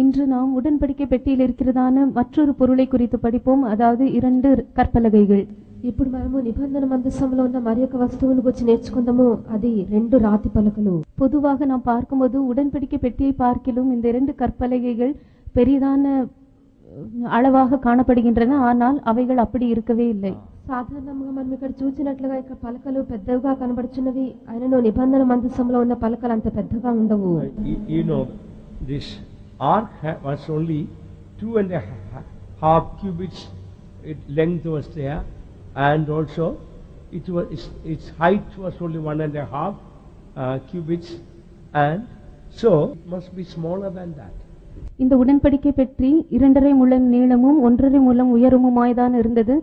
இன்று நாம் உடன்படிக்கை பெட்டியில் இருக்கிறதான மற்றொரு பொருளை குறித்து படிப்போம். அதாவது 2 கற்பலகைகள். ఇప్పుడు మనము నిబంధన మందసంలో ఉన్న మరి ఒక వస్తువును గురించి నేర్చుకుందాము. అది 2 రాతి పలకలు. பொதுவாக நாம் பார்க்கும்போது உடன்படிக்கை பெட்டியை பார்க்கிலும் இந்த 2 கற்பலகைகள் பெரிதான அளவாக காணப்படுகின்றன. ஆனால் அவைகள் அப்படி இருக்கவே இல்லை. సాధారణంగా మనం ఇక్కడ చూసినట్లుగా ఇక్కడ పలకలు పెద్దగా కనబడుచున్నవి. అయినను నిబంధన మందసంలో ఉన్న పలకలు అంత పెద్దగా ఉండవు. You know, this ark was only 2.5 cubits. Its length was there, and also its height was only 1.5 cubits, and so it must be smaller than that. இந்த உடன்படிக்கை பெட்டி 2.5 முழம் நீளமும் 1.5 முழம் உயரமுமாய்தான் இருந்தது.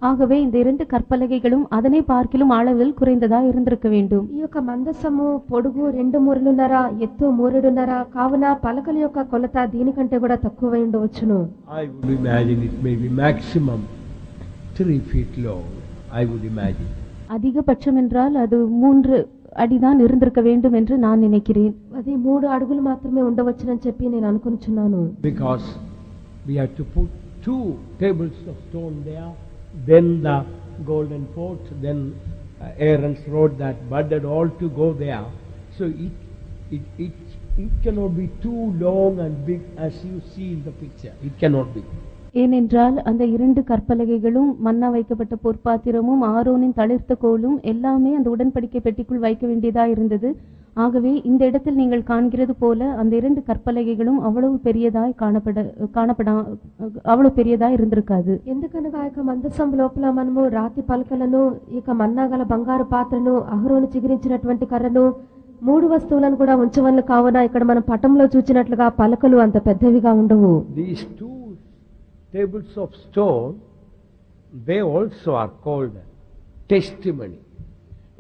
ஆகவே இந்த 2 கற்பலகைகளும் அதனை பார்க்கிலும் அளவில் குறைந்ததா இருந்திருக்க வேண்டும். ఈ యొక్క మందసము పొడుగు 2 మూరలున్నర, ఎత్తు 3.5. కావున పలకల యొక్క కొలత దీనికంటే కూడా తక్కువై ఉండవచ్చును. I would imagine it may be maximum 3 feet long. I would imagine. அதிகபட்சம் என்றால் அது 3 அடிதான் இருந்திருக்க வேண்டும் என்று நான் நினைக்கிறேன். అది 3 అడుగులు మాత్రమే ఉండవచ్చునని చెప్పి నేను అనుకుంటున్నాను. Because we have to put 2 tables of stone there, then the golden pot, then Aaron's rod that budded, all to go there. So it cannot be too long and big as you see in the picture. It cannot be. ஏனென்றால் அந்த 2 கற்பலகைகளும் மன்னா வைக்கப்பட்ட பொற்பாத்திரமும் ஆரோனின் தளிர்த்த கோலும் எல்லாமே அந்த உடன்படிக்கை பெட்டிக்குள் வைக்க வேண்டியதா இருந்தது. ஆகவே இந்த இடத்தில் நீங்கள் காண்கிறது போல அந்த 2 கற்பலகைகளும் அவ்வளவு பெரியதாய் அவ்வளவு பெரியதாய் இருந்திருக்காது. ఎందుకనగా ఇక మందసం లోపల మనము రాతి పలకలను, ఇక మన్నాగల బంగారు పాత్రను, అహరోను చిగురించినటువంటి కర్రను, 3 వస్తువులను కూడా ఉంచవలను. కావున ఇక్కడ మనం పటంలో చూచినట్లుగా పలకలు అంత పెద్దవిగా ఉండవు. These 2 tables of stone, they also are called testimony.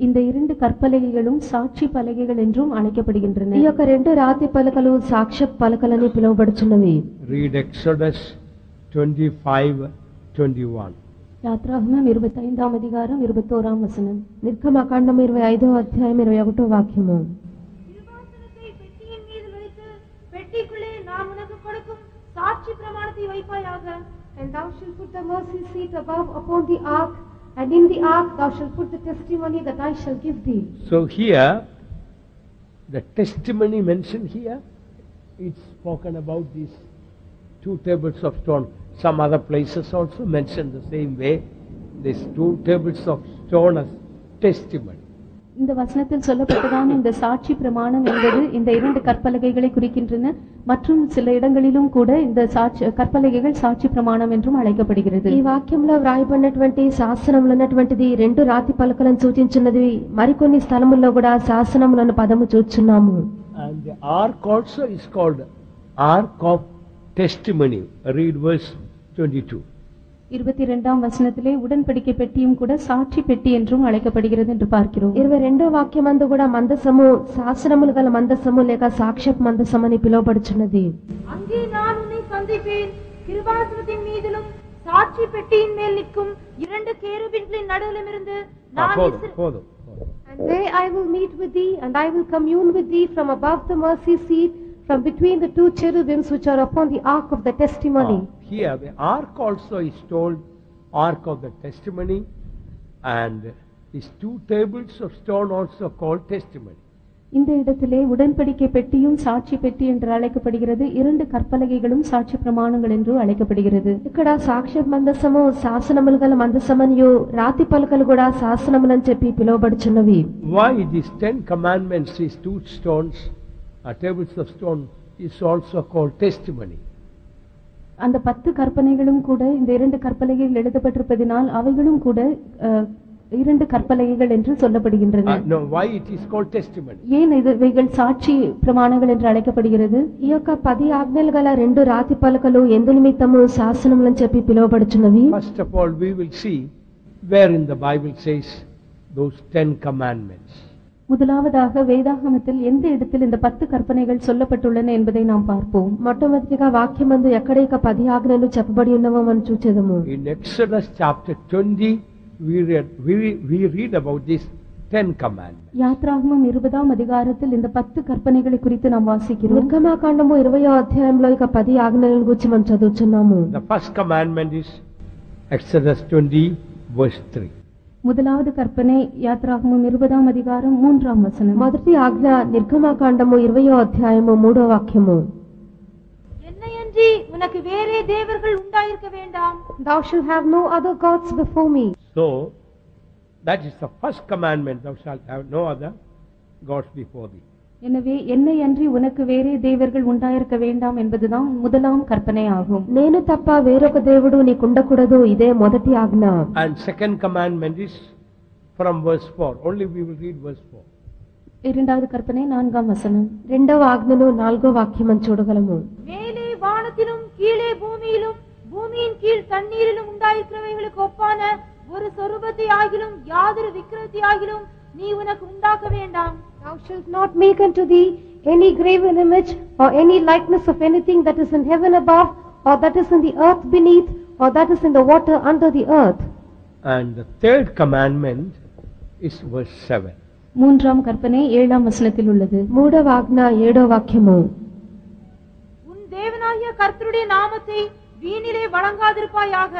இந்த 2 கற்பலகைகளும் சாட்சி பலகைகள் என்றும் அழைக்கப்படுகின்றன. ఈ యొక్క 2 రాతి పలకలు సాక్ష్య పలకలని పిలువబడుచున్నవి. Read Exodus 25:21. யாத்ராகமம் 25ஆம் அதிகாரம் 21ஆம் வசனம். నిర్గమకాండం 25వ అధ్యాయం 21వ వాక్యము. திருவாசகத்தை பெட்டியின் மீது வைத்து பெட்டிக்குள்ளே நான் உனக்கு கொடுக்கும் சாட்சி பிரமாணத்தை வைப்பாயாக. And thou shalt put the mercy seat above upon the ark, and in the ark thou shalt put the testimony that I shall give thee. So here, the testimony mentioned here, it's spoken about these 2 tables of stone. Some other places also mention the same way, these 2 tables of stone as testimony. இந்த வசனத்தில் சொல்லப்பட்டதான இந்த சாட்சி பிரமாணம் என்பது இந்த 2 கற்பலகைகளை குறிக்கின்றன. மற்றும் சில இடங்களிலும் கூட இந்த கற்பலகைகள் சாட்சி பிரமாணம் என்றும் அழைக்கப்படுகிறது. ఈ వాక్యంలో వ్రాయబడినటువంటి శాసనములు ఉన్నటువంటిది 2 రాతి పలకలను సూచించున్నది. మరికొన్ని స్థలముల్లో కూడా శాసనములను పదము చూచున్నాము. And the ark also is called Ark of Testimony. Read verse 22. 22ஆம் வசனத்திலே உடன்படிக்கை பெட்டியும் கூட சாட்சி பெட்டி என்றும் அழைக்கப்படுகிறது என்று பார்க்கிறோம். 22వ వాక్యమందు కూడా మందసము శాసనములు గల మందసము లేక సాక్ష్యపు మందసం అని పిలువబడుచున్నది. அங்கே நான் உன்னை சந்திப்பேன். கிருபாசனத்தின் மீதிலும் சாட்சி பெட்டியின் மேல் நிற்கும் 2 கேருபீன்களின் நடுவிலிருந்து நான் And there I will meet with thee, and I will commune with thee from above the mercy seat, from between the 2 cherubims which are upon the ark of the testimony. Here the ark also is told Ark of the Testimony, and these 2 tables of stone also called testimony. இந்த இடத்திலே உடன்படிக்கை பெட்டியும் சாட்சி பெட்டி என்று அழைக்கப்படுகிறது. 2 கற்பலகைகளும் சாட்சி பிரமாணங்கள் என்று அழைக்கப்படுகிறது. ఇక్కడ సాక్ష్య మందసము శాసనములు గల మందసమనియు రాతి పలకలు కూడా శాసనములని చెప్పి పిలువబడుచున్నవి. Why these 10 commandments, these 2 stones, tables of stone, is also called testimony? அந்த 10 கற்பனைகளும் கூட இந்த 2 கற்பலகைகள் எழுதப்பட்டிருப்பதினால் அவைகளும் கூட 2 கற்பலகைகள் என்று சொல்லப்படுகின்றன. No, why it is called testimony? ஏன் இவைகள் சாட்சி பிரமாணங்கள் என்று அழைக்கப்படுகிறது? ఈ యొక్క 10 ఆజ్ఞలు గల 2 రాతి పలకలు ఎందు నిమిత్తము శాసనములని చెప్పి పిలువబడుచున్నవి. First of all, we will see where in the Bible says those 10 commandments. முதலாவதாக வேதாகமத்தில் எந்த இடத்தில் இந்த 10 கற்பனைகள் சொல்லப்பட்டுள்ளன என்பதை நாம் பார்ப்போம். మొట్టమొదటిగా వాక్యమందు ఎక్కడ ఇక 10 ఆజ్ఞలు చెప్పబడి ఉన్నవో మనం చూచెదము. In Exodus chapter 20, we read about these 10 commandments. యాత్రాగమం 20వ అధికారத்தில் இந்த 10 కర్పణகளை குறித்து நாம் వాసిக்கிறோம். నిర్గమాకాండము 20వ అధ్యాయంలో ఇక 10 ఆజ్ఞలను గురించి మనం చదువుతున్నాము. The first commandment is Exodus 20 verse 3. முதலாவது கற்பனை యాత్రాగమం 20వ అధికారం 3వ వచనం. మొదటి ఆజ్ఞ నిర్గమాకాండము 20వ అధ్యాయము 3వ వాక్యము. என்னையன்றி உனக்கு வேறே தேவர்கள் உண்டாயிருக்க வேண்டாம். Thou shalt have no other gods before me. So that is the first commandment, thou shalt have no other gods before thee. எனவே என்னை அன்றி உனக்கு வேறே தேவர்கள் உண்டாயிருக்க வேண்டாம் என்பதுதான் முதலாம் கற்பனை ஆகும். నేను తప్ప వేరొక దేవుడు నీకుండకూడదు, ఇదే మొదటి ఆజ్ఞ. And second commandment is from verse 4. Only we will read verse 4. இரண்டாவது கற்பனை 4వ వచనం. రెండవ ఆజ్ఞను 4వ వాక్యం చూడగలము. மேலே வானத்திலும் கீழே பூமியிலும் பூமியின் கீழ் தண்ணீரிலும் உண்டாயிருக்கிறவைகளுக்கு ஒப்பான ஒரு சொரூபத்தை ஆகிலும் யாதொரு விக்கிரகத்தை ஆகிலும் நீ உனக்கு உண்டாக்க வேண்டாம். Thou shalt not make unto thee any graven image or any likeness of anything that is in heaven above, or that is in the earth beneath, or that is in the water under the earth. And the third commandment is verse 7. மூன்றாம் கற்பனை 7వ வசனத்தில் உள்ளது. మూడవ ఆజ్ఞ 7వ వాక్యము. உன் தேவனாகிய கர்த்தருடைய நாமத்தை வீணிலே வழங்காதிருப்பாயாக.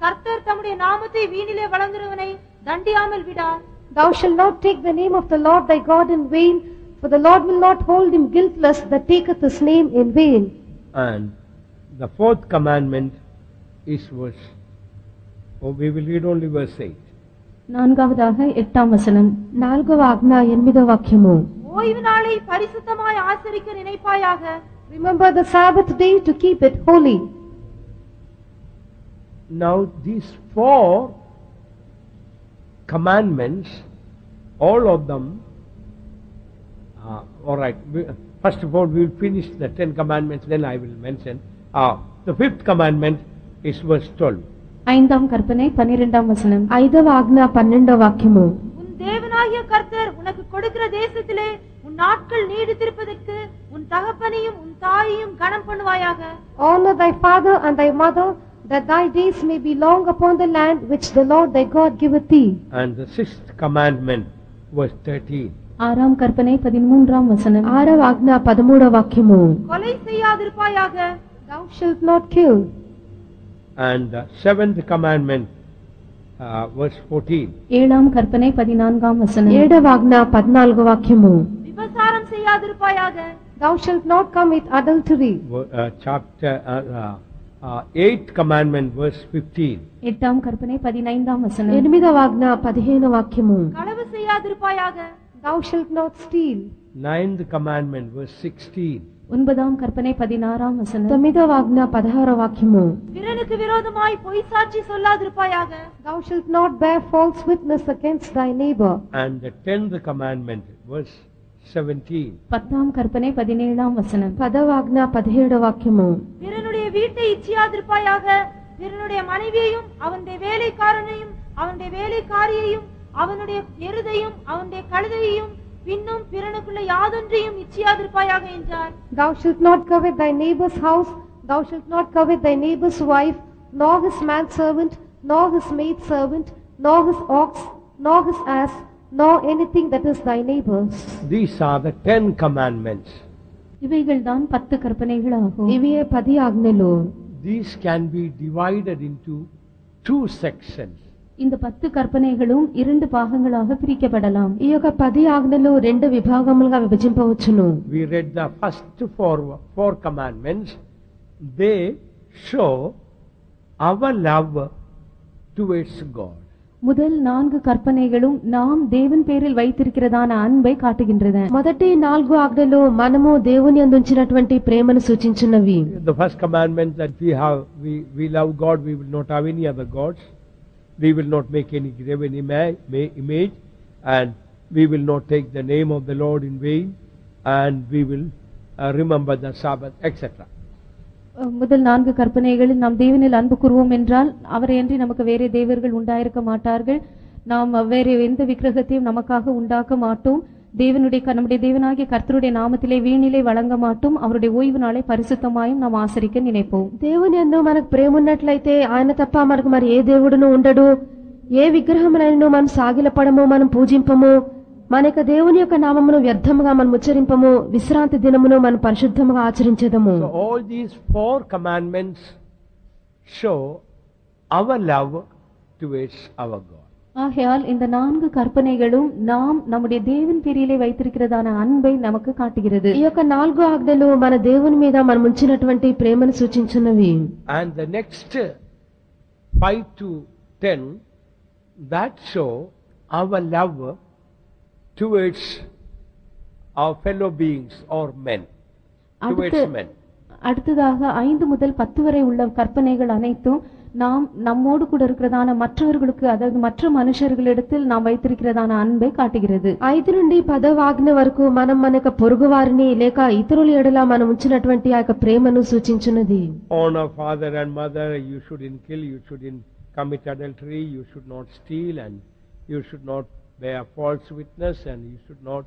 கர்த்தர் தம்முடைய நாமத்தை வீணிலே வழங்குகிறவனை தண்டியாமல் விடார். Thou shalt not take the name of the Lord thy God in vain, for the Lord will not hold him guiltless that taketh his name in vain. And the fourth commandment is verse, we will read only verse 8. நான்காவதாக 8వ వచనం. నాలుగవ ఆజ్ఞ 8వ వాక్యము. ஓய்வு நாளை பரிசுத்தமாய் ஆசரிக்க நினைப்பாயாக. Remember the Sabbath day to keep it holy. Now these 4 commandments, all of them, all right, first of all we will finish the 10 commandments, then I will mention. The fifth commandment is verse 12. ஐந்தாம் கற்பனை 12వ వచనం. 5వ ఆజ్ఞ 12వ వాక్యము. உன் தேவனாகிய கர்த்தர் உனக்கு கொடுக்கிற தேசத்திலே உன் நாட்கள் நீடித்திருப்பதற்கு உன் தகப்பனையும் உன் தாயையும் கனம் பண்ணுவாயாக. Honor thy father and thy mother, that thy days may be long upon the land which the Lord thy God giveth thee. And the sixth commandment, verse 13. ஆறாம் கற்பனை 13వ వచనం. 6వ ఆజ్ఞ 13వ వాక్యము. கொலை செய்யாதிருப்பாயாக. Thou shalt not kill. And the seventh commandment, verse 14. ஏழாம் கற்பனை 14వ వచనం. 7వ ఆజ్ఞ 14వ వాక్యము. விபசாரம் செய்யாதிருப்பாயாக. Thou shalt not commit adultery. Chapter 8th commandment, verse 15. எட்டாம் கற்பனை 15వ వచనం. 8వ ఆజ్ఞ 15వ వాక్యము. களவு செய்யாதிருப்பாயாக. Thou shalt not steal. 9th commandment, verse 16. ஒன்பதாம் கற்பனை 16వ వచనం. 9వ ఆజ్ఞ 16వ వాక్యము. பிறனுக்கு விரோதமாய் பொய் சாட்சி சொல்லாதிருப்பாயாக. Thou shalt not bear false witness against thy neighbor. And the 10th commandment, verse 17. பத்தாம் கற்பனை 17వ వచనం. 10వ ఆజ్ఞ 17వ వాక్యము. பிறனுடைய வீட்டை இச்சியாதிருப்பாயாக. பிறனுடைய மனைவியையும் அவனுடைய வேலைக்காரனையும் அவனுடைய வேலைக்காரியையும் அவனுடைய எருதையும் அவனுடைய கழுதையையும் பின்னும் பிறனுக்குள்ள யாதொன்றையும் இச்சியாதிருப்பாயாக என்றார். Thou shalt not covet thy neighbor's house, thou shalt not covet thy neighbor's wife, nor his manservant, nor his maidservant, nor his ox, nor his ass, nor anything that is thy neighbor's. These are the 10 commandments. இவைகள்தான் 10 கற்பனைகள் ஆகும். ఇవే 10 ఆజ్ఞలు. These can be divided into 2 sections. இந்த 10 కற்பனைகளும் 2 భాగங்களாக பிரிக்கப்படலாம். ఈ యొక్క 10 ఆజ్ఞలు 2 విభాగములుగా విభజింపవచ్చును. We read the first four commandments. They show our love towards God. முதல் 4 கற்பனைகளும் நாம் தேவன் பேரில் வைத்திருக்கிறதான அன்பை காட்டுகின்றன. మొదటి 4 ఆజ్ఞలు మనము దేవుని యందు ఉంచినటువంటి ప్రేమను సూచించున్నవి. The first commandment that we love God, we will not have any other gods. We will not make any graven image, and we will not take the name of the Lord in vain, and we will remember the Sabbath, etc. முதல் 4 கற்பனைகளில் நாம் தேவனில் அன்பு கூறுவோம் என்றால் அவரையன்றி நமக்கு வேறே தேவர்கள் உண்டாயிருக்க மாட்டார்கள். நாம் வேறு எந்த விக்கிரகத்தையும் நமக்காக உண்டாக்க மாட்டோம். நம்முடைய தேவனாகிய கர்த்தருடைய நாமத்திலே வீணிலே வழங்க மாட்டோம். அவருடைய ஓய்வு நாளை பரிசுத்தமாயும் நாம் ஆசரிக்க நினைப்போம். దేవుని యందు మనకు ప్రేమ ఉన్నట్లయితే ఆయన తప్ప మనకు మరి ఏ దేవుడును ఉండడు. ఏ విగ్రహమునైనను మనం సాగిలపడము, మనం పూజింపము, మన యొక్క దేవుని యొక్క నామమును వ్యర్థముగా మనం ఉచ్చరింపము, విశ్రాంతి దినమును మనం పరిశుద్ధముగా ఆచరించెదము. So all these 4 commandments show our love towards our God. ஆகையால் இந்த 4 கற்பனைகளும் நாம் நம்முடைய தேவன் பேரிலே வைத்திருக்கிறதான அன்பை நமக்கு காட்டுகிறது. ఈ యొక్క 4 ఆజ్ఞలు మన దేవుని మీద మనం ఉంచినటువంటి ప్రేమను సూచించున్నవి. And the next 5 to 10 that show our love towards our fellow beings or men, towards men. அடுத்ததாக 5 முதல் 10 வரை உள்ள கற்பனைகள் அனைத்தும் நாம் நம்மோடு கூட இருக்கிறதான மற்றவர்களுக்கு, அதாவது மற்ற மனுஷர்களிடத்தில் நாம் வைத்திருக்கிறதான அன்பை காட்டுகிறது. 5 నుండి 10వ ఆజ్ఞ వరకు మనం మన యొక్క పొరుగు వారిని లేక ఇతరుల ఎడల మనం ఉంచినటువంటి ఆ యొక్క ప్రేమను సూచించున్నది. Honor father and mother, you shouldn't kill, you shouldn't commit adultery, you should not steal, and you should not bear false witness, and you should not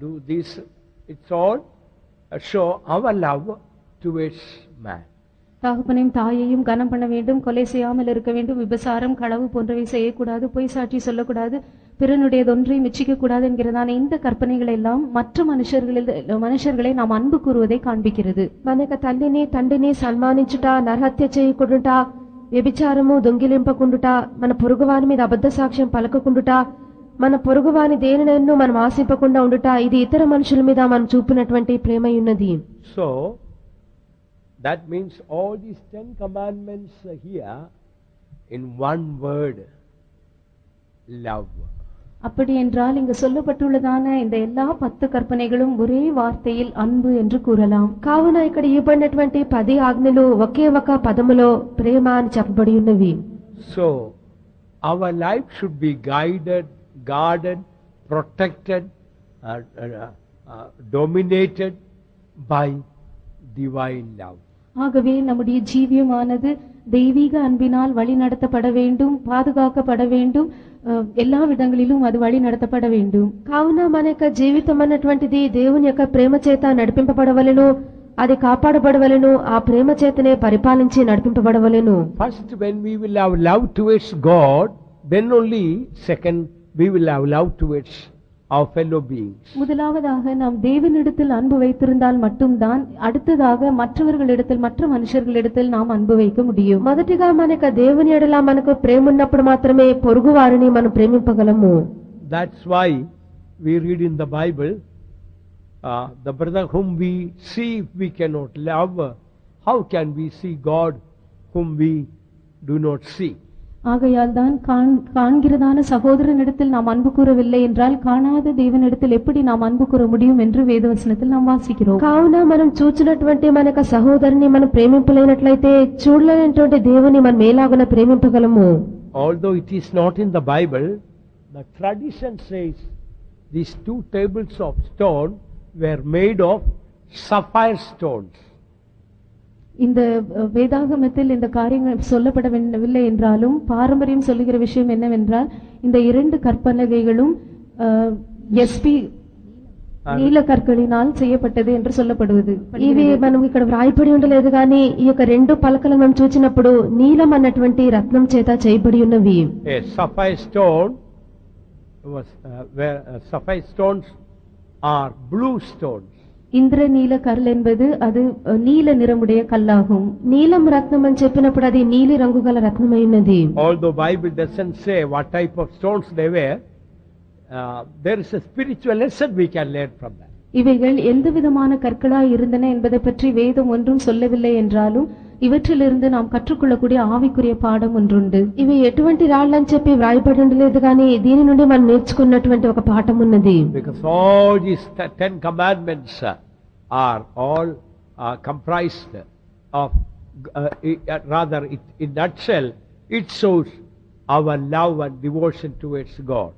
do this. It's all show our love towards man. தகப்பனையும் தாயையும் கனம் பண்ண வேண்டும், கொலை செய்யாமல் இருக்க வேண்டும், விபசாரம் களவு போன்றவை செய்யக்கூடாது, பொய் சாட்சி சொல்லக்கூடாது, பிறனுடையதொன்றை மிச்சிக்க கூடாது என்கிறதான இந்த கற்பனைகள் எல்லாம் மற்ற மனுஷர்களை நாம் அன்பு கூறுவதை காண்பிக்கிறது. మన యొక్క తల్లిని తండ్రిని సన్మానించుట, నరహత్య చేయకుండుట, వ్యభిచారము దొంగిలింపకుండుట, మన పొరుగువాని మీద అబద్ధ సాక్ష్యం పలకకుండుట, మన పొరుగువాని దేనినైనా మనం ఆశింపకుండా ఉండుట, ఇది ఇతర మనుషుల మీద మనం చూపినటువంటి ప్రేమ ఉన్నది. So that means all these 10 commandments are here in one word, love. அப்படி என்றால் இங்கு சொல்லப்பட்டுள்ளதான இந்த எல்லா 10 கற்பனைகளும் ஒரே வார்த்தையில் அன்பு என்று கூறலாம். కావున ఇక్కడ ఇవ్వబడినటువంటి 10 ఆజ్ఞలు ఒకే ఒక పదములో ప్రేమ అని చెప్పబడి ఉన్నవి. So our life should be guarded, protected, dominated by divine love. ஆகவே நம்முடைய ஜீவியமானது தெய்வீக அன்பினால் வழி நடத்தப்பட வேண்டும், பாதுகாக்கப்பட வேண்டும், எல்லா விதங்களிலும் அது வழி நடத்தப்பட வேண்டும். కావున మన యొక్క జీవితం అన్నటువంటిది దేవుని యొక్క ప్రేమ చేత నడిపింపబడవలెను, అది కాపాడబడవలెను, ఆ ప్రేమ చేతనే పరిపాలించి నడిపింపబడవలెను. First, when we will have love towards God, then only second we will have love towards our fellow beings. முதலாவதாக நாம் தேவனிடத்தில் அன்பு வைத்திருந்தால் மட்டும்தான் அடுத்ததாக மற்றவர்களிடத்தில், மற்ற மனுஷர்களிடத்தில் நாம் அன்பு வைக்க முடியும். మొదటిగా మన యొక్క దేవుని ఎడల మనకు ప్రేమ ఉన్నప్పుడు మాత్రమే పొరుగు వారిని మనం ప్రేమింపగలము. That's why we read in the Bible, the brother whom we see if we cannot love, how can we see God whom we do not see? ஆகையால் தான் காண்கிறதான சகோதரனிடத்தில் நாம் அன்பு கூறவில்லை என்றால் காணாத தேவனிடத்தில் எப்படி நாம் அன்பு கூற முடியும் என்று வேதவசனத்தில் நாம் வாசிக்கிறோம். కావున మనం చూచినటువంటి మన యొక్క సహోదరుని మనం ప్రేమింపలేనట్లయితే చూడలేనటువంటి దేవుని మనం ఎలాగున ప్రేమింపగలము. Although it is not in the Bible, the tradition says these 2 tables of stone were made of sapphire stones. இந்த வேதாகமத்தில் இந்த காரியங்கள் சொல்லப்படவில்லை என்றாலும் பாரம்பரியம் சொல்லுகிற விஷயம் என்னவென்றால் இந்த 2 கற்பலகைகளும் எஸ்பி నీల కర్కలినాల్ చేయబట్టది என்று சொல்லப்படுவது. ఇవి మనం ఇక్కడ వ్రాయబడి ఉండలేదు కానీ ఈ యొక్క 2 పలకలను మనం చూచినప్పుడు నీలం అన్నటువంటి రత్నం చేత చేయబడి ఉన్నవి. Sapphire stone was sapphire stones are blue stones. ఇంద్రనీల కర్ల్ என்பது அது నీల నిరముடைய కల్లాகும். నీలం రత్నం అని చెప్పినప్పుడు అది నీలి రంగు గల రత్నమై ఉన్నది. Although Bible doesn't say what type of stones they were, there is a spiritual lesson we can learn from that. இவைகள் எந்த விதமான கற்களாய் இருந்தன என்பதை பற்றி வேதம் ஒன்றும் சொல்லவில்லை என்றாலும் ఇవற்றிలిருந்து நாம் కற்றுకొள்ளக்கூடிய ఆవికుரிய పాఠం ఒందుండు. ఇవి ఎటువంటి రాళ్ళని చెప్పి వ్రాయబడి ఉండలేదు కానీ దీని నుండి మనం నేర్చుకున్నటువంటి ఒక పాఠం ఉన్నది. Because all these 10 commandments are all comprised of rather in nutshell it shows our love and devotion towards God.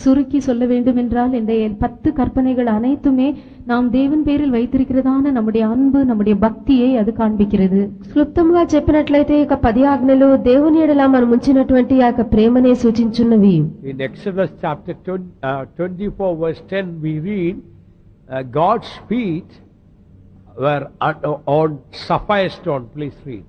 சுருக்கி சொல்ல வேண்டும் என்றால் இந்த 10 கற்பனைகள் அனைத்துமே நாம் தேவன் பேரில் வைத்திருக்கிறதான நம்முடைய அன்பு, நம்முடைய பக்தியை அது காண்பிக்கிறது. క్లుప్తంగా చెప్పినట్లయితే ఇక 10 ఆజ్ఞలు దేవుని ఎడల మనం ఉంచినటువంటి ఆ ప్రేమనే సూచించున్నవి. In Exodus chapter 24 verse 10 we read God's feet were on sapphire stone. Please read.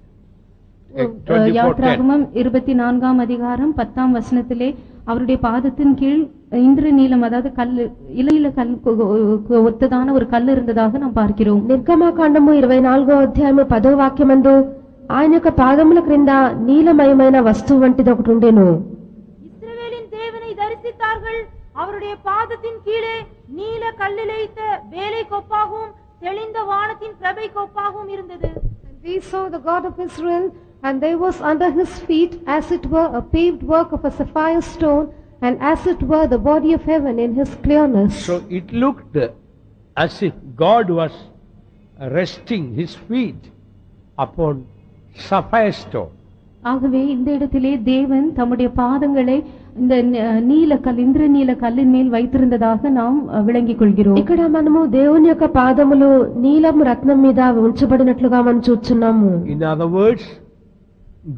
யாத்ராகமம் 24ஆம் அதிகாரம் 10ஆம் வசனத்திலே அவருடைய பாதத்தின் கீழ் இந்திரநீலம், அதாவது கல்லு, இலையில கல் ஒத்ததான ஒரு கல் இருந்ததாக நாம் பார்க்கிறோம். నిర్గమకాండము 24వ అధ్యాయము 10వ వాక్యమందు ఆయన యొక్క పాదముల క్రింద నీలమయమైన వస్తువు వంటిది ఒకటి ఉండెను. இஸ்ரவேலின் தேவனை தரிசித்தார்கள். அவருடைய பாதத்தின் கீழே நீல கல்லிலைத்த வேலை கொப்பாகவும் தெளிந்த வானத்தின் பிரபை கொப்பாகவும் இருந்தது. We saw the God of Israel, and there was under his feet as it were a paved work of a sapphire stone, and as it were the body of heaven in his clearness. So it looked as if God was resting his feet upon sapphire stone. ஆகவே இந்த இடத்திலே தேவன் தம்முடைய பாதங்களை இந்த இந்திரநீல கல்லின் மேல் வைத்திருந்ததாக நாம் விளங்கிக் கொள்கிறோம். ఇక్కడ మనము దేవుని యొక్క పాదములు నీలము రత్నం మీద ఉంచబడినట్లుగా మనం చూస్తున్నాము. In other words,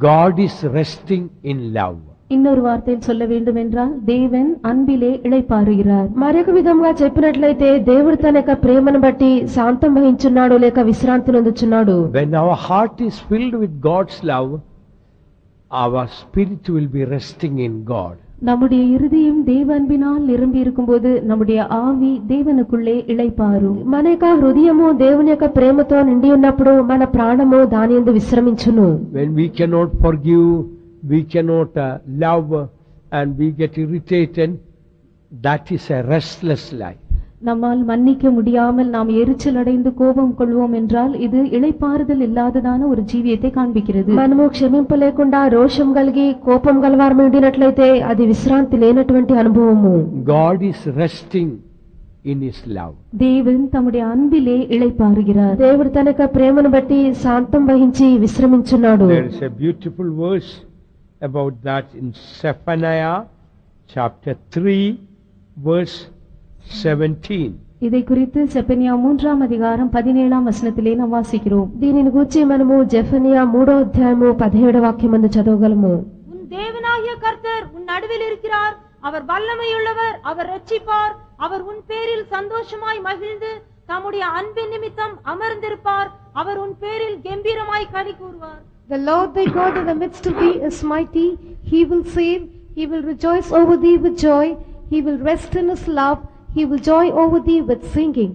God is resting in love. இன்னொரு வார்த்தையில் சொல்ல வேண்டும் என்றால் தேவன் அன்பிலே இளைப்பாறுகிறார். మరొక విధంగా చెప్పినట్లయితే దేవుడు తన యొక్క ప్రేమను బట్టి శాంతం వహించున్నాడు లేక విశ్రాంతి నొందుచున్నాడు. When our heart is filled with God's love, our spirit will be resting in God. நம்முடைய இருதயம் தேவ அன்பினால் நிரம்பி இருக்கும்போது நம்முடைய ஆவி தேவனுக்குள்ளே இளைப்பாறும். మన యొక్క హృదయము దేవుని యొక్క ప్రేమతో నిండి ఉన్నప్పుడు మన ప్రాణము దాని యందు విశ్రమించును. When we cannot forgive, we cannot love, and we get irritated, that is a restless life. நம்மால் மன்னிக்க முடியாமல் நாம் எரிச்சல் அடைந்து கோபம் கொள்வோம் என்றால் இது இளைப்பாறுதல் இல்லாததான ஒரு ஜீவியத்தை காண்பிக்கிறது. మనము క్షమింపలేకుండా రోషం కలిగి కోపం గలవారమై ఉండినట్లయితే అది విశ్రాంతి లేనటువంటి అనుభవము. God is resting in his love. தேவன் தம்முடைய அன்பிலே இளைப்பாறுகிறார். దేవుడు తన యొక్క ప్రేమను బట్టి శాంతం వహించి విశ్రమించున్నాడు. There is a beautiful verse about that in Zephaniah chapter 3 verse 17. இதை குறித்து செப்பனியா 3ஆம் அதிகாரம் 17ஆம் வசனத்திலே நாம் வாசிக்கிறோம். దీనిని గూర్చి మనము జెఫనియా 3వ అధ్యాయము 17వ వాక్యమందు చదవగలము. உன் தேவனாகிய கர்த்தர் உன் நடுவில் இருக்கிறார். அவர் வல்லமையுள்ளவர், அவர் ரட்சிப்பார். அவர் உன் பேரில் சந்தோஷமாய் மகிழ்ந்து தம்முடைய அன்பின் நிமித்தம் அமர்ந்திருப்பார். அவர் உன் பேரில் கம்பீரமாய் களி கூறுவார். The Lord thy God in the midst of thee is mighty. He will save. He will rejoice over thee with joy. He will rest in his love. He will joy over thee with singing.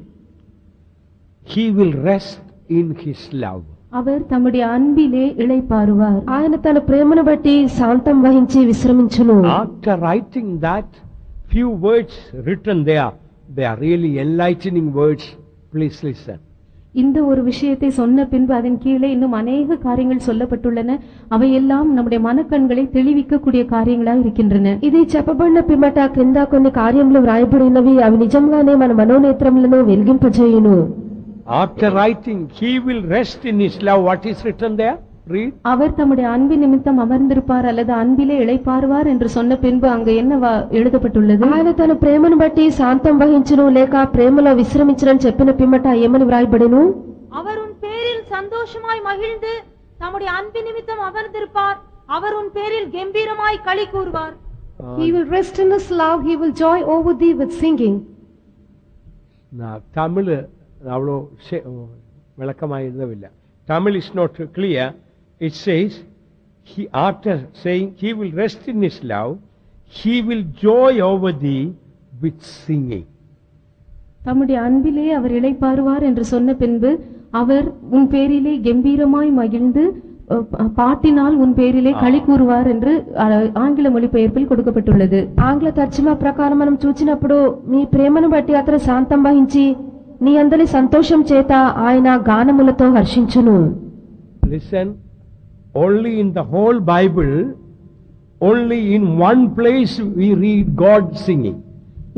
He will rest in his love. அவர் தம்முடைய அன்பிலே இளைப்பாறுவார். ఆయన తన ప్రేమను బట్టి శాంతం వహించి విశ్రమించును. After writing that, few words written there, they are really enlightening words. Please listen. இந்த ஒரு விஷயத்தை சொன்ன பின்பு அதன் கீழே இன்னும் அநேக காரியங்கள் சொல்லப்பட்டுள்ளன. அவையெல்லாம் நம்முடைய மனக்கண்களை தெளிவிக்கக்கூடிய காரியங்களாக இருக்கின்றன. ఇది చెప్పబడిన పిమ్మట క్రింద కొన్ని కార్యములు వ్రాయబడినవి. అవి నిజంగానే మన మనోనేత్రములను వెలిగింపజేయును. After writing, he will rest in his love. What is written there? Read. அவர் தம்முடைய அன்பின் நிமித்தம் அமர்ந்திருப்பார் அல்லது அன்பிலே இளைப்பாறுவார் என்று சொன்ன பின்பு அங்கு என்ன எழுதப்பட்டுள்ளது? ఆయన తన ప్రేమను బట్టి శాంతం వహించును లేక ప్రేమలో విశ్రమించునని చెప్పిన పిమ్మట ఏమని వ్రాయబడిను? அவர் உன் பேரில் சந்தோஷமாய் மகிழ்ந்து தம்முடைய அன்பின் நிமித்தம் அமர்ந்திருப்பார். அவர் உன் பேரில் கம்பீரமாய் களி கூறுவார். He will rest in his love. He will joy over thee with singing. Tamil avlo விளக்கமாக எழுதவில்லை. Tamil is not clear. It says, he, after saying he will rest in his love, he will joy over thee with singing. தம்முடைய அன்பிலே அவர் இளைப்பாறுவார் என்று சொன்ன பின்பு அவர் உன் பேரிலே கம்பீரமாய் மகிழ்ந்து பாட்டினால் உன் பேரிலே களி கூறுவார் என்று ஆங்கில மொழிபெயர்ப்பில் கொடுக்கப்பட்டுள்ளது. ఆంగ్ల తర్జుమా ప్రకారం మనం చూచినప్పుడు మీ ప్రేమను బట్టి అతను శాంతం వహించి నీ అందరి సంతోషం చేత ఆయన గానములతో హర్షించును. Listen, only in the whole Bible, only in one place we read God singing.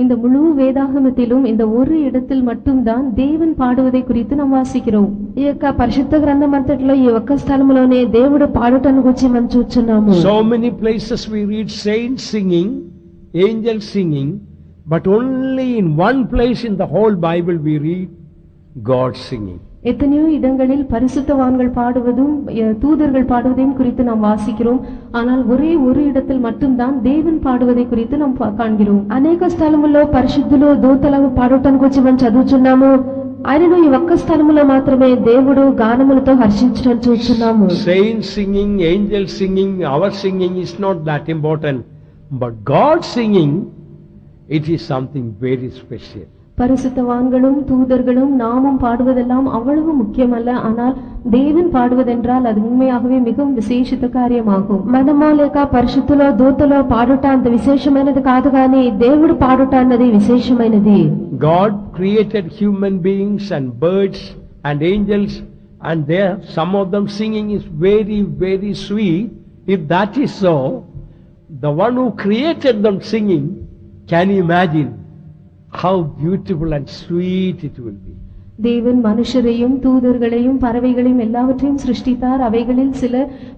இந்த முழு வேதாகமத்திலும் இந்த ஒரு இடத்தில் மட்டும்தான் தேவன் பாடுவதை குறித்து நாம் வாசிக்கிறோம். ఈ యొక్క పరిశుద్ధ గ్రంథం అంతటిలో ఈ ఒక్క స్థలములోనే దేవుడు పాడుటను గురించి మనం చూస్తున్నాము. So many places we read saints singing, angels singing, but only in one place in the whole Bible we read God singing. எத்தனையோ இடங்களில் பரிசுத்தவான்கள் பாடுவதும் தூதர்கள் பாடுவதையும் குறித்து நாம் வாசிக்கிறோம். ஆனால் ஒரே ஒரு இடத்தில் மட்டும்தான் தேவன் பாடுவதை குறித்து நாம் காண்கிறோம். అనేక స్థలముల్లో పరిశుద్ధులు దూతలు పాడుటను గురించి మనం చదువుచున్నాము. ఆయనను ఈ ఒక్క స్థలములో మాత్రమే దేవుడు గానములతో హర్షించడం చూస్తున్నాము. Saints singing, angels singing, our singing is not that important. But God singing, it is something very special. பரிசுத்தவான்களும் தூதர்களும் நாமும் பாடுவதெல்லாம் அவ்வளவு முக்கியமல்ல. ஆனால் தேவன் பாடுவதென்றால் அது உண்மையாகவே மிகவும் விசேஷித்த காரியமாகும். మనమో లేక పరిశుద్ధులో దూతలో పాడుట అంత విశేషమైనది కాదు, కానీ దేవుడు పాడుట అన్నది విశేషమైనది. God created human beings and birds and angels, and there some of them singing is very, very sweet. If that is so, the one who created them singing, can you imagine how beautiful and sweet it will be? தேவன் மனுஷரையும் தூதர்களையும் பறவைகளையும் எல்லாவற்றையும் சிருஷ்டித்தார். அவைகளில் சில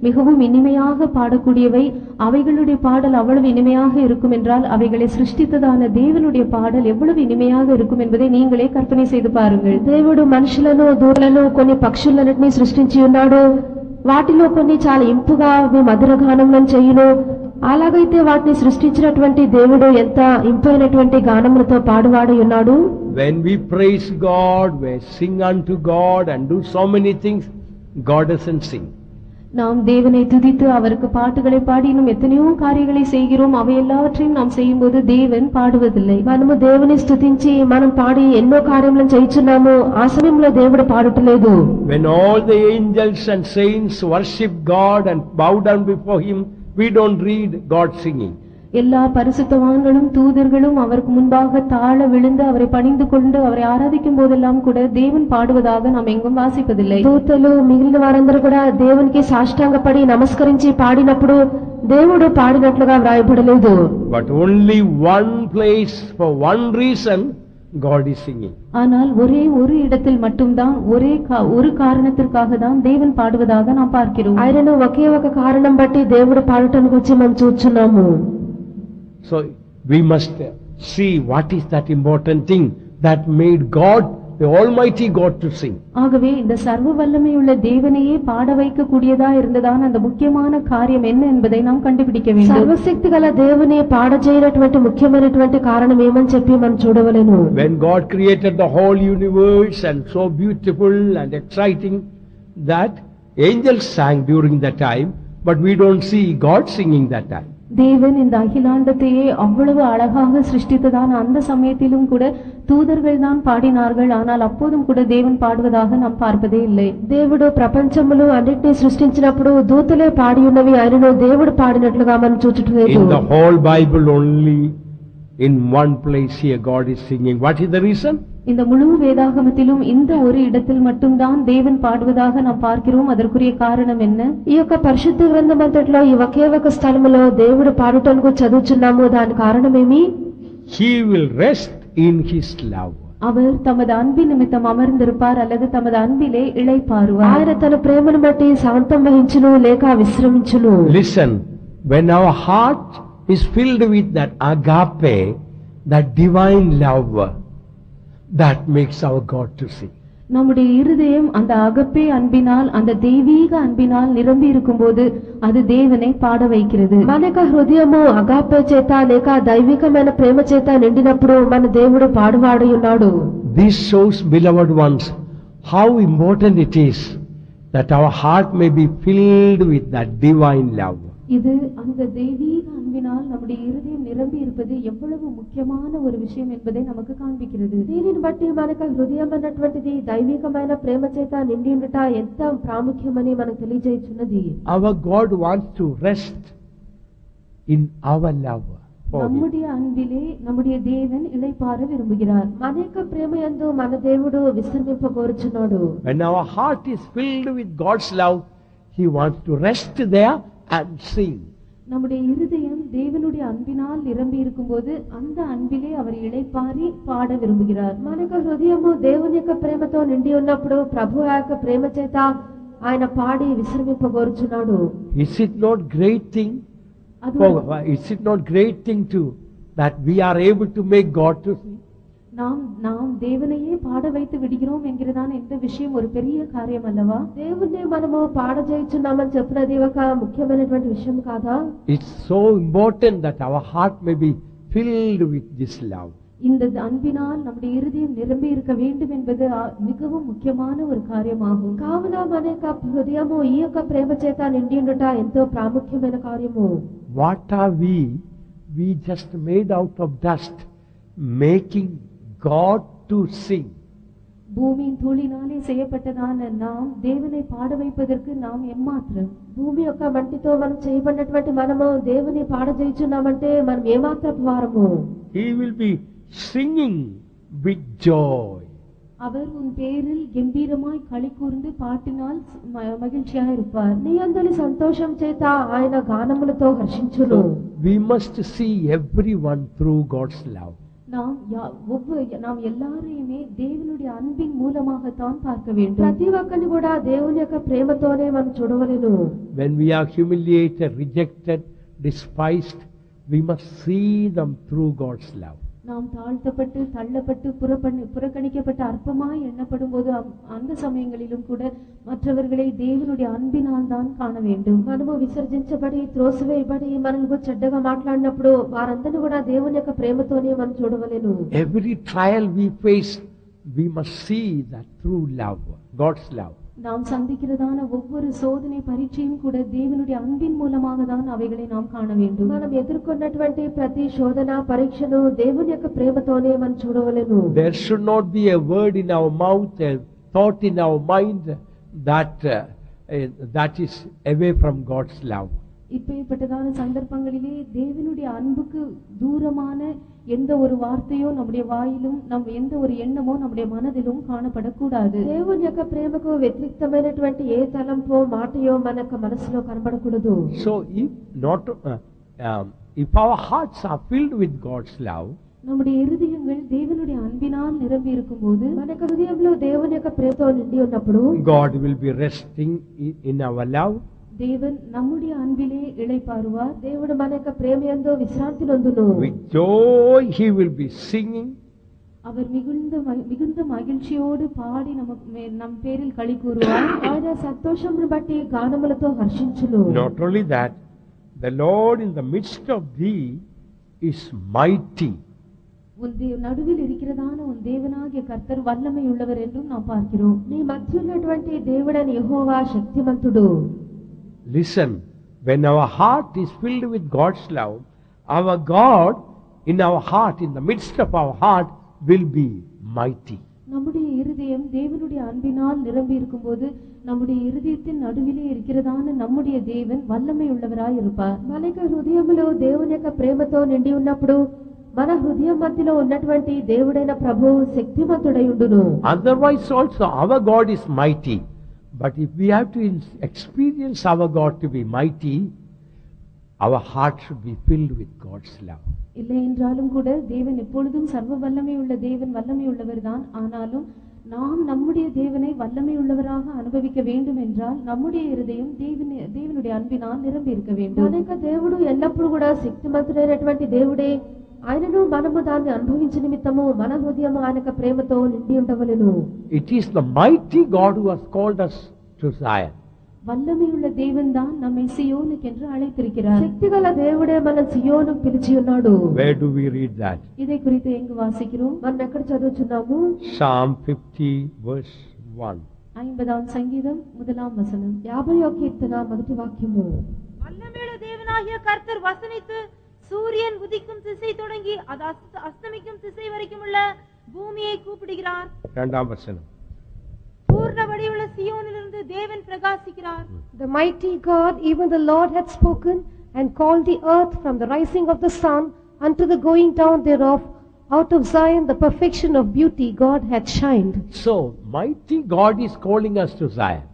மிகவும் இனிமையாக பாடக்கூடியவை. அவைகளுடைய பாடல் அவ்வளவு இனிமையாக இருக்கும் என்றால் அவைகளை சிருஷ்டித்ததான தேவனுடைய பாடல் எவ்வளவு இனிமையாக இருக்கும் என்பதை நீங்களே கற்பனை செய்து பாருங்கள். దేవుడు మనుషులను దూడలను కొన్ని పక్షులన్నిటినీ సృష్టించి ఉన్నాడు. వాటిలో కొన్ని చాలా ఇంపుగా మధుర గానములను చేయును. అలాగైతే వాటిని సృష్టించినటువంటి దేవుడు ఎంత ఇంపైనటువంటి గానములతో పాడువాడై ఉన్నాడు. When we praise God, we sing unto God and do so many things, God doesn't sing. நாம் தேவனை துதித்து அவருக்கு பாட்டுகளை பாடி இன்னும் எத்தனையோ காரியங்களை செய்கிறோம். அவை எல்லாவற்றையும் நாம் செய்யும்போது தேவன் பாடுவதில்லை. మనము దేవుని స్తుతించి మనం పాడి ఎన్నో కార్యములను చేయుచున్నాము. ఆ సమయంలో దేవుడు పాడటలేదు. When all the angels and saints worship God and bow down before Him, we don't read God singing. எல்லா பரிசுத்தவான்களும் தூதர்களும் அவருக்கு முன்பாக தாழ விழுந்து அவரை பணிந்து கொண்டு அவரை ஆராதிக்கும் போதெல்லாம் கூட தேவன் பாடுவதாக நாம் எங்கும் வாசிப்பதில்லை. దూతలు మిగిలిన వారందరూ కూడా దేవునికి సాష్టాంగపడి నమస్కరించి పాడినప్పుడు దేవుడు పాడినట్లుగా వ్రాయబడలేదు. But only one place, for one reason, God is singing. ஆனால் ஒரே ஒரு இடத்தில் மட்டும்தான் ஒரு காரணத்திற்காக தான் தேவன் பாடுவதாக நாம் பார்க்கிறோம். ఆయనను ఒకే ఒక కారణం బట్టి దేవుడు పాడటానికి వచ్చి మనం చూస్తున్నాము. So we must see what is that important thing that made God, the Almighty God, to sing. ஆகவே இந்த சர்வ வல்லமையுள்ள தேவனையே பாட வைக்க கூடியதா இருந்ததான அந்த முக்கியமான காரியம் என்ன என்பதை நாம் கண்டுபிடிக்க வேண்டும். సర్వశక్తి గల దేవుని పాడజేయనటువంటి ముఖ్యమైనటువంటి కారణం ఏమని చెప్పి మనం చూడవలెను. When God created the whole universe and so beautiful and exciting that angels sang during that time, but we don't see God singing that time. தேவன் இந்த அகிலாண்டத்தையே அவ்வளவு அழகாக சிருஷ்டித்ததான அந்த சமயத்திலும் கூட தூதர்கள் தான் பாடினார்கள். ஆனால் அப்போதும் கூட தேவன் பாடுவதாக நாம் பார்ப்பதே இல்லை. దేవుడు ప్రపంచములు అన్నిటినీ సృష్టించినప్పుడు దూతలే పాడి ఉన్నవి, ఆయనను దేవుడు పాడినట్లుగా మనం చూచుటలేదు. In the whole Bible only in one place here God is singing. What is the reason? இந்த முழு வேதாகமத்திலும் இந்த ஒரு இடத்தில் மட்டும்தான் தேவன் பாடுவதாக நாம் பார்க்கிறோம். அதற்குரிய காரணம் என்ன? ఈ యొక్క పరిశుద్ధ గ్రంథం అంతట్లో ఈ ఒకే ఒక స్థలములో దేవుడు పాడుటకు చదువుచున్నాము. దాని కారణమేమి? He will rest in His love. அவர் தமது அன்பின் நிமித்தம் அமர்ந்திருப்பார் அல்லது தமது அன்பிலே இளைப்பாறுவார். ఆయన తన ప్రేమను బట్టి శాంతం వహించును లేక విశ్రమించును. Listen, when our heart is filled with that agape, that divine love, that makes our God to sing. நம்முடைய இருதயம் அந்த அகப்பே அன்பினால் அந்த தெய்வீக அன்பினால் நிரம்பி இருக்கும்போது அது தேவனை பாட வைக்கிறது. మన యొక్క హృదయము అగాపే చేత లేక దైవికమైన ప్రేమ చేత నిండినప్పుడు మన దేవుడు పాడువాడై ఉన్నాడు. This shows, beloved ones, how important it is that our heart may be filled with that divine love. இது அந்த தெய்வீக அன்பினால் நம்முடைய இருதயம் நிரம்பி இருப்பது எவ்வளவு முக்கியமான ஒரு விஷயம் என்பதை நமக்கு காண்பிக்கிறது. దీనిని బట్టి మనకు హృదయం అన్నటువంటిది దైవికమైన ప్రేమ చేత నిండి ఉండుట ఎంత ప్రాముఖ్యమని మనకు తెలియజేయుచున్నది. Our God wants to rest in our love. நம்முடைய அன்பிலே நம்முடைய தேவன் இளைப்பாற விரும்புகிறார். మన యొక్క ప్రేమ యందు మన దేవుడు విశ్రమింప కోరుచున్నాడు. When our heart is filled with God's love, He wants to rest there and sing. நம்முடைய இருதயம் தேவனுடைய அன்பினால் நிரம்பி இருக்கும்போது அந்த அன்பிலே அவர் இளைப்பாரி பாட விரும்புகிறார். మన యొక్క హృదయము దేవుని యొక్క ప్రేమతో నిండి ఉన్నప్పుడు ప్రభు యొక్క ప్రేమ చేత ఆయన పాడి విశ్రమింప కోరుచున్నాడు. Is it not great thing? Is it not great thing too that we are able to make God to sing? நாம் தேவனையே பாட வைத்து விடுகிறோம் என்கிறதான இந்த விஷயம் ஒரு பெரிய காரியம் அல்லவா? దేవుణ్ణి మనము పాడ చేయుచున్నామని చెప్పినది ఒక ముఖ్యమైనటువంటి విషయం కాదా? It's so important that our heart may be filled with this love. இந்த அன்பினால் நம்முடைய இருதயம் நிரம்பி இருக்க வேண்டும் என்பது மிகவும் முக்கியமான ஒரு காரியமாகும். కావున మన యొక్క హృదయము ఈ యొక్క ప్రేమ చేత నిండి ఉండుట ఎంతో ప్రాముఖ్యమైన కార్యము. What are we? We just made out of dust, making God to sing. பூமியின் தூளினாலே செய்யப்பட்டதான நாம் தேவனை பாட வைப்பதற்கு நாம் எம்மாத்திரம்? భూమి యొక్క మట్టితో మనం చేయబడినటువంటి మనము దేవుని పాడ చేయుచున్నామంటే మనం ఏమాత్రపు వారము? He will be singing with joy. அவர் உன் பேரில் கம்பீரமாய் களி கூர்ந்து பாட்டினால் மகிழ்ச்சியாக இருப்பார். నీ అందరి సంతోషం చేత ఆయన గానములతో హర్షించును. We must see everyone through God's love. நாம் எல்லாரையுமே தேவனுடைய அன்பின் மூலமாகத்தான் பார்க்க வேண்டும். ప్రతి ఒక్కరిని కూడా దేవుని యొక్క ప్రేమతోనే మనం చూడవలెను. When we are humiliated, rejected, despised, we must see them through God's love. நாம் தாழ்த்தப்பட்டு தள்ளப்பட்டு புறக்கணிக்கப்பட்ட அற்பமாய் எண்ணப்படும் போது அந்த சமயங்களிலும் கூட மற்றவர்களை தேவனுடைய அன்பினால் தான் காண வேண்டும். మనము విసర్జించబడి త్రోసివేయబడి మనల్ని చెడ్డగా మాట్లాడినప్పుడు వారందరినీ కూడా దేవుని యొక్క ప్రేమతోనే మనం చూడవలెను. Every trial we face, we must see that through love, God's love. நாம் சந்திக்கிறதான ஒவ்வொரு சோதனை பரீட்சையும் கூட தேவனுடைய அன்பின் மூலமாக தான் அவைகளை நாம் காண வேண்டும். మనం ఎదుర్కొన్నటువంటి ప్రతి శోధన పరీక్షను దేవుని యొక్క ప్రేమతోనే మనం చూడవలెను. There should not be a word in our mouth, a thought in our mind that is away from God's love. இப்பேற்பட்டதான சந்தர்ப்பங்களிலே தேவனுடைய அன்புக்கு தூரமான எந்த ஒரு வார்த்தையோ நம்முடைய வாயிலும் எந்த ஒரு எண்ணமோ நம்முடைய மனதிலும் காணப்படக்கூடாது. దేవుని యొక్క ప్రేమకు వ్యతిరేకమైనటువంటి ఏ తలంపో మాటయో మన యొక్క మనసులో కనబడకూడదు. So if our hearts are filled with God's love, நம்முடைய இருதயங்கள் தேவனுடைய அன்பினால் நிரம்பி இருக்கும்போது మన యొక్క హృదయంలో దేవుని యొక్క ప్రేమతో నిండి ఉన్నప్పుడు God will be resting in our love. தேவன் நம்முடைய அன்பிலே இளைப்பாறுவார். దేవుడు మన యొక్క ప్రేమయందు విశ్రాంతి నొందును. With joy he will be singing. அவர் மிகுந்த மகிழ்ச்சியோடு பாடி நம் பேரில் களி கூறுவார். ఆయన సంతోషమును బట్టి గానములతో హర్షించును. Not only that, the Lord in the midst of thee is mighty. உன் நடுவில் இருக்கிறதான உன் தேவனாகிய கர்த்தர் வல்லமை உள்ளவர் என்றும் நாம் பார்க்கிறோம். నీ మధ్య ఉన్నటువంటి దేవుడైన యెహోవా శక్తిమంతుడు. Listen, when our heart is filled with God's love, our God in our heart, in the midst of our heart, will be mighty. நம்முடைய இருதயம் தேவனுடைய அன்பினால் நிரம்பி இருக்கும்போது நம்முடைய இருதயத்தின் நடுவிலே இருக்கிறதான நம்முடைய தேவன் வல்லமை உள்ளவராய் இருப்பார். మన యొక్క హృదయములో దేవుని యొక్క ప్రేమతో నిండి ఉన్నప్పుడు మన హృదయం మధ్యలో ఉన్నటువంటి దేవుడైన ప్రభువు శక్తిమంతుడై ఉండును. Otherwise also our God is mighty. But if we have to experience our God to be mighty, our heart should be filled with God's love. இல்லை என்றாலும் கூட தேவன் எப்பொழுதும் சர்வ வல்லமை உள்ள தேவன் வல்லமை உள்ளவர் தான். ஆனாலும் நாம் நம்முடைய தேவனை வல்லமை உள்ளவராக அனுபவிக்க வேண்டும் என்றால் நம்முடைய இருதயம் தேவனுடைய அன்பினால் நிரம்பி இருக்க வேண்டும். మన యొక్క దేవుడు ఎల్లప్పుడూ కూడా శక్తిమంతుడైనటువంటి దేవుడే. ఆయనను మనము దాన్ని అనుభవించే నిమిత్తము మన హృదయం ఆయన యొక్క ప్రేమతో నిండి ఉండవలెను. It is the mighty God who has called us to Zion. வல்லமையுள்ள தேவன் தான் நம்மை சியோனுக்கு என்று அழைத்திருக்கிறார். శక్తిగల దేవుడే మన సియోను పిలిచి ఉన్నాడు. Where do we read that? இதை குறித்து எங்கு வாசிக்கிறோம்? మనం ఎక్కడ చదువుచున్నాము? Psalm 50 verse 1. 50ஆம் சங்கீதம் 1ஆம் வசனம். 50వ కీర్తన మొదటి వాక్యము. வல்லமையுள்ள தேவனாகிய கர்த்தர் வசனித்து சூரியன் உதிக்கும் திசை தொடங்கி அது அஸ்தமிக்கும் திசை வரைக்கும் உள்ள பூமியை கூப்பிடுகிறார். 2ஆம் வசனம். பூர்ண வடிவுள்ள சியோனிலிருந்து தேவன் பிரகாசிக்கிறார். The mighty God, even the Lord, hath spoken and called the earth from the rising of the sun unto the going down thereof. Out of Zion the perfection of beauty God hath shined. So mighty God is calling us to Zion.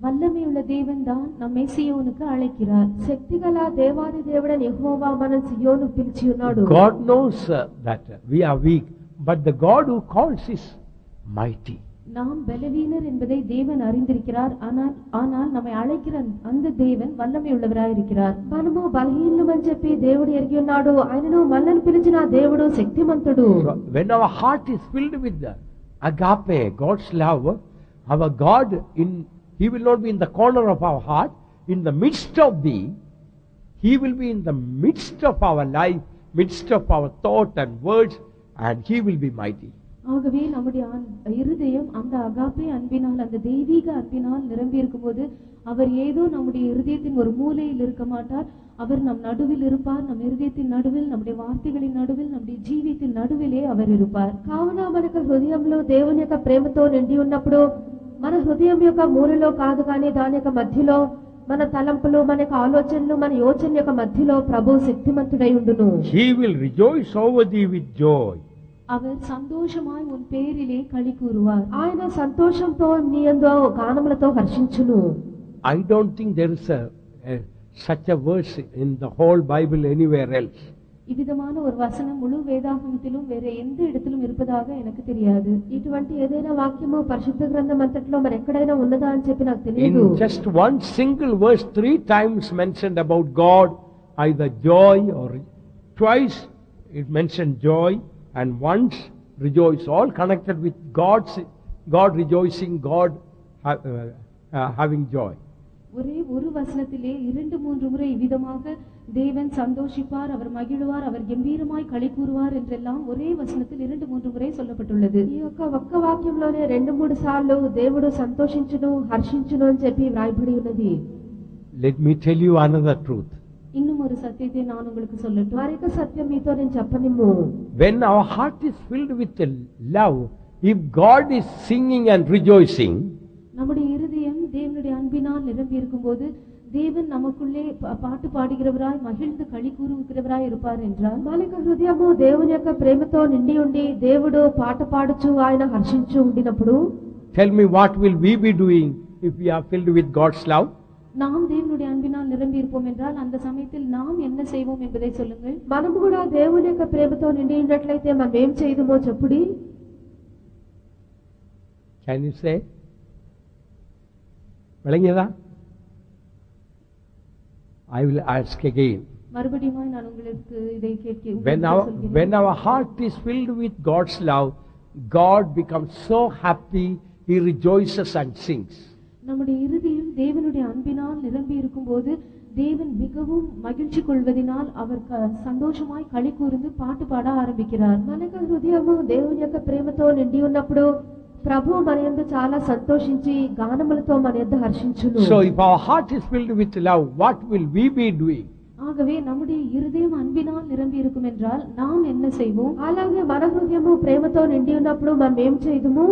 வல்லமையுள்ள தேவன் தான் நம்மை சியோனுக்கு அழைக்கிறார். శక్తిగల దేవాది దేవుడైన యెహోవా మనల్ని సియోను పిలిచి ఉన్నాడు. God knows that we are weak, but the God who calls is mighty. நாம் பலவீனர் என்பதை தேவன் அறிந்திருக்கிறார். ஆனால் நம்மை அழைக்கிற அந்த தேவன் வல்லமை உள்ளவராய் இருக்கிறார். మనము బలహీనులమని చెప్పి దేవుడు ఎరిగి ఉన్నాడు. ఆయనను మనల్ని పిలిచిన దేవుడు శక్తిమంతుడు. So when our heart is filled with the agape, God's love, our God He will not be in the corner of our heart, in the midst of thee. He will be in the midst of our life, midst of our thought and words, and he will be mighty. ஆகவே நம்முடைய இருதயம் அந்த agape அன்பினால், அந்த தெய்வீக அன்பினால் நிரம்பி இருக்கும்போது அவர் ஏதோ நம்முடைய இருதயத்தின் ஒரு மூலையில் இருக்க மாட்டார். அவர் நம் நடுவில் இருப்பார். நம் இருதயத்தின் நடுவில், நம்முடைய వార్తகளின் నడుவில், நம்முடைய జీవితத்தின் నడువిலே அவர் இருப்பார். కావున మనకు హృదయంలో దేవుని యొక్క ప్రేమతో నిండి ఉన్నప్పుడు మన హృదయం యొక్క మూలలో కాదు కానీ దాని యొక్క మధ్యలో మన తలంపులు, మన యొక్క ఆలోచనలు, మన యోచన యొక్క మధ్యలో ప్రభు శక్తిమంతుడై ఉండును. He will rejoice over thee with joy. அவர் சந்தோஷமாய் உன் பேரிலே களி கூறுவார். ఆయన సంతోషంతో నీ యందు గానములతో హర్షించును. I don't think there is such a verse in the whole Bible anywhere else. இவ்விதமான ஒரு வசனம் முழு வேதாகமத்திலும் வேற எந்த இடத்திலும் இருப்பதாக எனக்கு தெரியாது. ఇటువంటి ఏదైనా వాక్యము పరిశుద్ధ గ్రంథం అంతట్లో మరి ఎక్కడైనా ఉన్నదా అని చెప్పి నాకు తెలియదు. In just one single verse, 3 times mentioned about God, either joy or twice it mentioned joy and once rejoice, all connected with God rejoicing, God having joy. ஒரே ஒரு வசனத்திலே 2-3 முறை இவ்விதமாக தேவன் சந்தோஷிப்பார், அவர் மகிழ்வார், அவர் கம்பீரமாய் களி கூறுவார் என்றெல்லாம் ஒரே வசனத்தில் 2-3 முறை சொல்லப்பட்டுள்ளது. ఈ యొక్క ఒక్క వాక్యంలోనే 2-3 సార్లు దేవుడు సంతోషించును, హర్షించును అని చెప్పి వ్రాయబడి ఉన్నది. Let me tell you another truth. இன்னும் ஒரு சத்தியத்தை நான் உங்களுக்கு சொல்லட்டும். మరొక సత్యం మీతో నేను చెప్పనిమ్ము. When our heart is filled with love, if God is singing and rejoicing, நம்முடைய இருதயம் தேவனுடைய அன்பினால் நிரம்பி இருக்கும்போது தேவன் நமக்குள்ளே பாட்டு பாடுகிறவராய் மகிழ்ந்து களி கூறுகிறவராய் இருப்பார் என்றால், మన యొక్క హృదయము దేవుని యొక్క ప్రేమతో నిండి ఉండి దేవుడు పాట పాడుచు ఆయన హర్షించు ఉండినప్పుడు, tell me what will we be doing if we are filled with God's love? நாம் தேவனுடைய அன்பினால் நிரம்பி இருப்போம் என்றால் அந்த சமயத்தில் நாம் என்ன செய்வோம் என்பதை சொல்லுங்கள். మనము కూడా దేవుని యొక్క ప్రేమతో నిండి ఉన్నట్లయితే మనం ఏం చేయదుమో చెప్పుడి. Can you say? விளங்கியதா? I will ask again. மறுபடியும் நான் உங்களுக்கு இதை கேட்கிறேன். When our heart is filled with God's love, God becomes so happy, He rejoices and sings. நம்முடைய இருதயம் தேவனுடைய அன்பினால் நிரம்பி இருக்கும்போது தேவன் மிகவும் மகிழ்ச்சி கொள்வதினால் அவர் சந்தோஷமாய் களி கூர்ந்து பாட்டு பாட ஆரம்பிக்கிறார். మన యొక్క హృదయము దేవుని యొక్క ప్రేమతో నిండి ఉన్నప్పుడు ప్రభు మన యందు చాలా సంతోషించి గానములతో మన యందు హర్షించును. So if our heart is filled with love, what will we be doing? ஆகவே நம்முடைய இருதயம் அன்பினால் நிரம்பி இருக்கும் என்றால் நாம் என்ன செய்வோம்? అలాగే మన హృదయము ప్రేమతో నిండి ఉన్నప్పుడు మనం ఏం చేయదుము?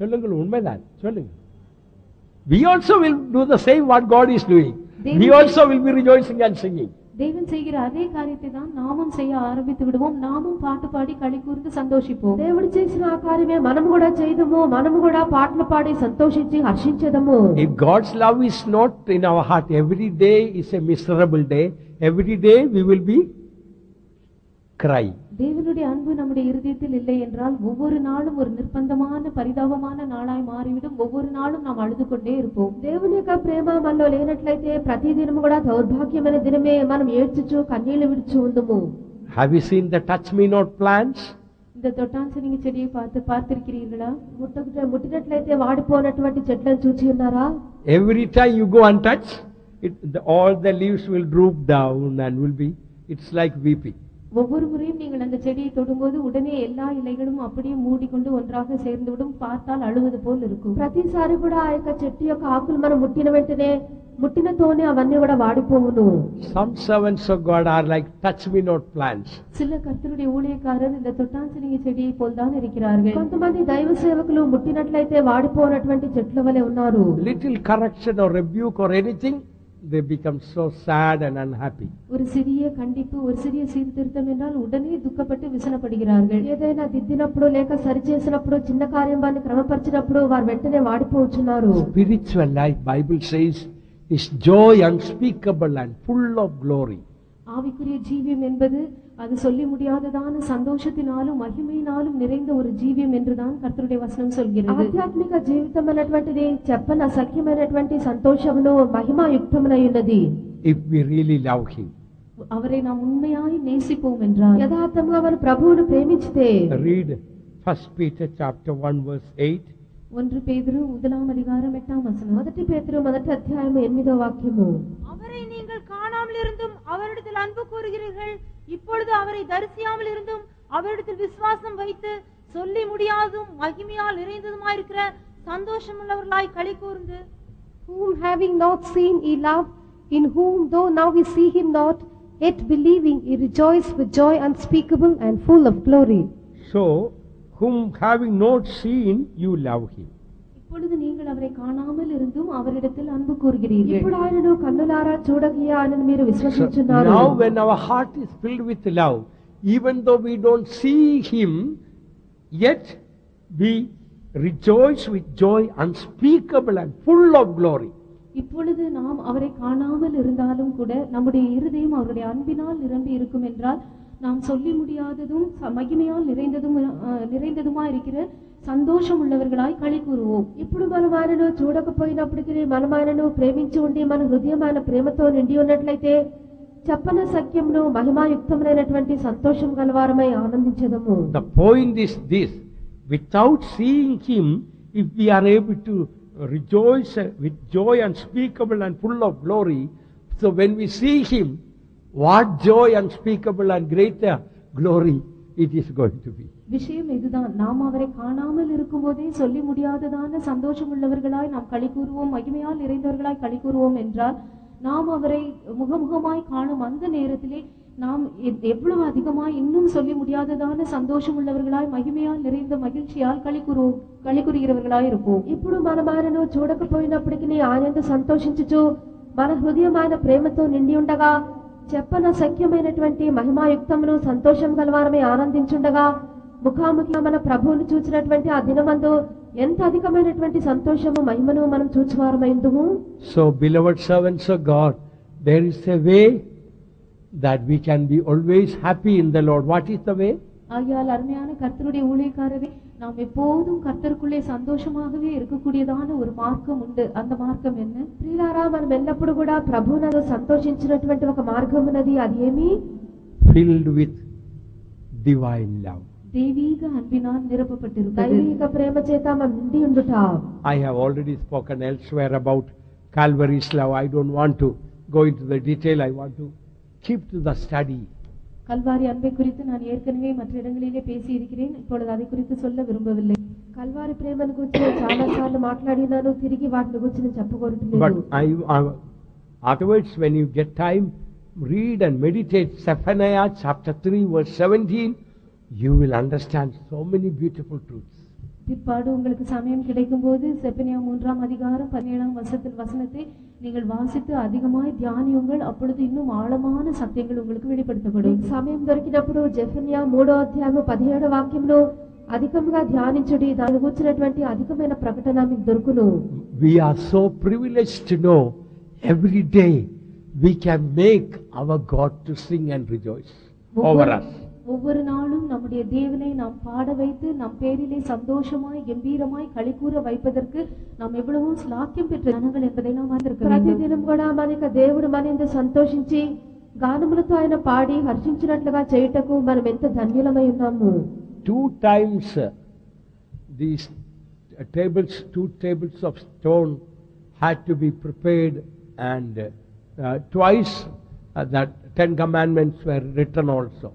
சொல்லுங்கள், உண்மைதான் சொல்லுங்க. We also will do the same what God is doing. We also will be rejoicing and singing. தேவன் செய்கிற அதே காரியத்தை தான் நாமும் செய்ய ஆரம்பித்து விடுவோம். நாமும் பாட்டு பாடி களி கூர்ந்து சந்தோஷிப்போம். దేవుడు చేసిన ఆ కార్యమే మనము కూడా చేయదుము. మనము కూడా పాటలు పాడి సంతోషించి హర్షించదము. If God's love is not in our heart, every day is a miserable day. Every day we will be crying. தேவனுடைய அன்பு நம்முடைய இருதயத்தில் இல்லை என்றால் ஒவ்வொரு நாளும் ஒரு நிர்பந்தமான பரிதாபமான நாளாய் மாறிவிடும். ஒவ்வொரு நாளும் நாம் அழுது கொண்டே இருப்போம். దేవుని యొక్క ప్రేమ మనలో లేనట్లయితే ప్రతి దినము కూడా దౌర్భాగ్యమైన దినమే. మనం ఏడ్చుచు కన్నీళ్లు విడుచు ఉందుము. Have you seen the touch me not plants? இந்த தொட்டான்சனிங்க செடியை பார்த்திருக்கிறீர்களா? ముట్టినట్లయితే వాడిపోనటువంటి చెట్లను చూచి ఉన్నారా? Every time you go and touch it, all the leaves will droop down and will be, it's like weeping. ஒவ்வொரு முறையும் நீங்கள் அந்த செடியை தொடும்போது உடனே எல்லா இலைகளும் அப்படியே மூடிக்கொண்டு ஒன்றாக சேர்ந்துவிடும். பார்த்தால் அழுவது போல் இருக்கும். ప్రతిసారి కూడా ఆ యొక్క చెట్టు యొక్క ఆకులు మనం ముట్టిన వెంటనే ముట్టినతోనే అవన్నీ కూడా వాడిపోవును. Some servants of God are like touch me not plants. சில கர்த்தருடைய ஊழியக்காரர் இந்த தொட்டான்சனிங்க செடியை போல் தான் இருக்கிறார்கள். కొంతమంది దైవ సేవకులు ముట్టినట్లయితే వాడిపోనటువంటి చెట్ల వలె ఉన్నారు. Little correction or rebuke or anything, they become so sad and unhappy. ஒரு சிறிய கண்டிப்பு, ஒரு சிறிய சீர்திருத்தம் என்றால் உடனே துக்கப்பட்டு விசனப்படுகிறார்கள். ఏదైనా దిద్దినప్పుడు లేక సరి చేసినప్పుడు చిన్న కార్యం వారిని క్రమపరిచినప్పుడు వారు వెంటనే వాడిపోతున్నారు. Spiritual life, Bible says, is joy unspeakable and full of glory. ஆவிக்குரிய ஜீவியம் என்பது அது சொல்லி முடியாததான சந்தோஷத்தினாலும் மகிமையினாலும் நிறைந்த ஒரு ஜீவியம் என்றுதான் கர்த்தருடைய வசனம் சொல்கிறது. ఆధ్యాత్మిక జీవితం అనేటువంటిది చెప్పన అసఖ్యమైనటువంటి సంతోషమును మహిమాయుక్తమునై ఉన్నది. If we really love Him. அவரை நாம் உண்மையாய் நேசிப்போம் என்றால், యథార్థంగా మన ప్రభువును ప్రేమించితే. Read 1 Peter chapter 1 verse 8. 1 பேதுரு 1-8 வசனம். 1 பேதுரு 1 అధ్యాయం 8వ వాక్యము. அவரை நீங்கள் காணாமல் இருந்தும் அவரிடத்தில் அன்பு கூறுகிறீர்கள். இப்பொழுது அவரை தரிசியாமல் இருந்தும் அவரிடத்தில் விசுவாசம் வைத்து சொல்லி முடியாதும் மகிமையால் நிறைந்ததுமாயிருக்கிற சந்தோஷமுள்ளவர்களாய் களி கூர்ந்து, whom having not seen ye love, in whom though now we see him not, yet believing ye rejoice with joy unspeakable and full of glory. So, whom having not seen, you love him. இப்பொழுது நீங்கள் அவரை காணாமல் இருந்தும் அவரிடத்தில் அன்பு கூறுகிறீர்கள். ఇప్పుడు ఆయనను కన్నులారా చూడకయే ఆయనను మీరు So, విశ్వసించున్నారు. now when our heart is filled with love, even though we don't see him, yet we rejoice with joy unspeakable and full of glory. இப்பொழுது நாம் அவரை காணாமல் இருந்தாலும் கூட நம்முடைய இருதயம் அவருடைய அன்பினால் நிரம்பி இருக்கும் என்றால் நாம் சொல்லி முடியாததும் மகிமையால் நிறைந்ததுமா இருக்கிற సంతోషం உள்ளவர்களாய் களி கூறுவோம். ఇప్పుడు మనం ఆయనను చూడకపోయినప్పటికీ మనం ఆయనను ప్రేమించి ఉండి మన హృదయం ఆయన ప్రేమతో నిండి ఉన్నట్లయితే చెప్పన సఖ్యమును మహిమాయుక్తమైనటువంటి సంతోషం గలవారమై ఆనందించదము. The point is this: without seeing him, if we are able to rejoice with joy unspeakable and full of glory, so when we see him, what joy unspeakable and greater glory it is going to be. விஷயம் இதுதான், நாம் அவரை காணாமல் இருக்கும்போதே சொல்லி முடியாததான சந்தோஷம் உள்ளவர்களாய் நாம் களி கூறுவோம், மகிமையால் நிறைந்தவர்களாய் களி கூறுவோம் என்றால் நாம் அவரை முகமுகமாய் காணும் அந்த நேரத்திலே நாம் எவ்வளவு அதிகமாய் இன்னும் சொல்லி முடியாததான சந்தோஷம் உள்ளவர்களாய் மகிமையால் நிறைந்த மகிழ்ச்சியால் களி கூறுகிறவர்களாய் இருப்போம். ఇప్పుడు మనం ఆయనను చూడకపోయినప్పటికీ ఆయనతో సంతోషించుచు మన హృదయం ఆయన ప్రేమతో నిండి ఉండగా చెప్పన సఖ్యమైనటువంటి మహిమాయుక్తమును సంతోషం గలవారమై ఆనందించుండగా ముఖాముఖి మన ప్రభువును చూచినటువంటి ఆ దినమందు ఎంత అధికమైనటువంటి సంతోషము మహిమను మనం చూచువారమైందుము. So beloved servants of God, there is a way that we can be always happy in the Lord. What is the way? ஆகையால் அருமையான கர்த்தருடைய ஊழியக்காரரே, நாம் எப்போதும் கர்த்தருக்குள்ளே சந்தோஷமாகவே இருக்கக்கூடியதான ஒரு மார்க்கம் உண்டு. அந்த மார்க்கம் என்ன? ప్రియులారా, మనం ఎల్లప్పుడు కూడా ప్రభువునందు సంతోషించినటువంటి ఒక మార్గం ఉన్నది. అది ఏమి? Filled with divine love. தெய்வீக அன்பினால் நிரப்பப்பட்டிருப்பது. దైవిక ప్రేమ చేత మనం నిండి ఉండుట. I have already spoken elsewhere about Calvary's love. I don't want to go into the detail. I want to keep to the study. Kalvari அன்பை குறித்து நான் ஏற்கனவே மற்ற இடங்களிலே பேசி இருக்கிறேன். இப்பொழுது அதை குறித்து சொல்ல விரும்பவில்லை. కల్వారి ప్రేమను గురించి చాలా సార్లు మాట్లాడినాను. తిరిగి వాటిని గురించి నేను చెప్పకూడదు. But afterwards, when you get time, read and meditate Zephaniah chapter 3 verse 17. You will understand so many beautiful truths. பிற்பாடு உங்களுக்கு சமயம் கிடைக்கும் போது செப்பனியா 3ஆம் அதிகாரம் 17ஆம் வசனத்தை நீங்கள் வாசித்து அதிகமாய் தியானியுங்கள். அப்பொழுது இன்னும் ஆழமான சத்தியங்கள் உங்களுக்கு வெளிப்படுத்தப்படும். సమయం దొరికినప్పుడు జెఫన్యా 3వ అధ్యాయము 17వ వాక్యంలో అధికంగా ధ్యానించుడి. దాని గురించినటువంటి అధికమైన ప్రకటన మీకు దొరుకును. We are so privileged to know every day we can make our God to sing and rejoice over us. ஒவ்வொரு நாளும் நம்முடைய தேவனை நாம் பாட வைத்து நம் பேரிலே சந்தோஷமாய் கம்பீரமாய் களிகூற வைப்பதற்கு நாம் எவ்வளவோ ஸ்லாக்கியம் பெற்ற ஜனங்கள் என்பதை நாம் அறிந்திருக்க வேண்டும். ప్రతిదినం కూడా మనక దేవుడు మనందు సంతోషించి గానములతో ఆయన పాడి హర్షించినట్లుగా చేయుటకు మనం ఎంత ధన్యులమై ఉన్నాము. 2 times these two tables of stone had to be prepared, and twice that 10 commandments were written also.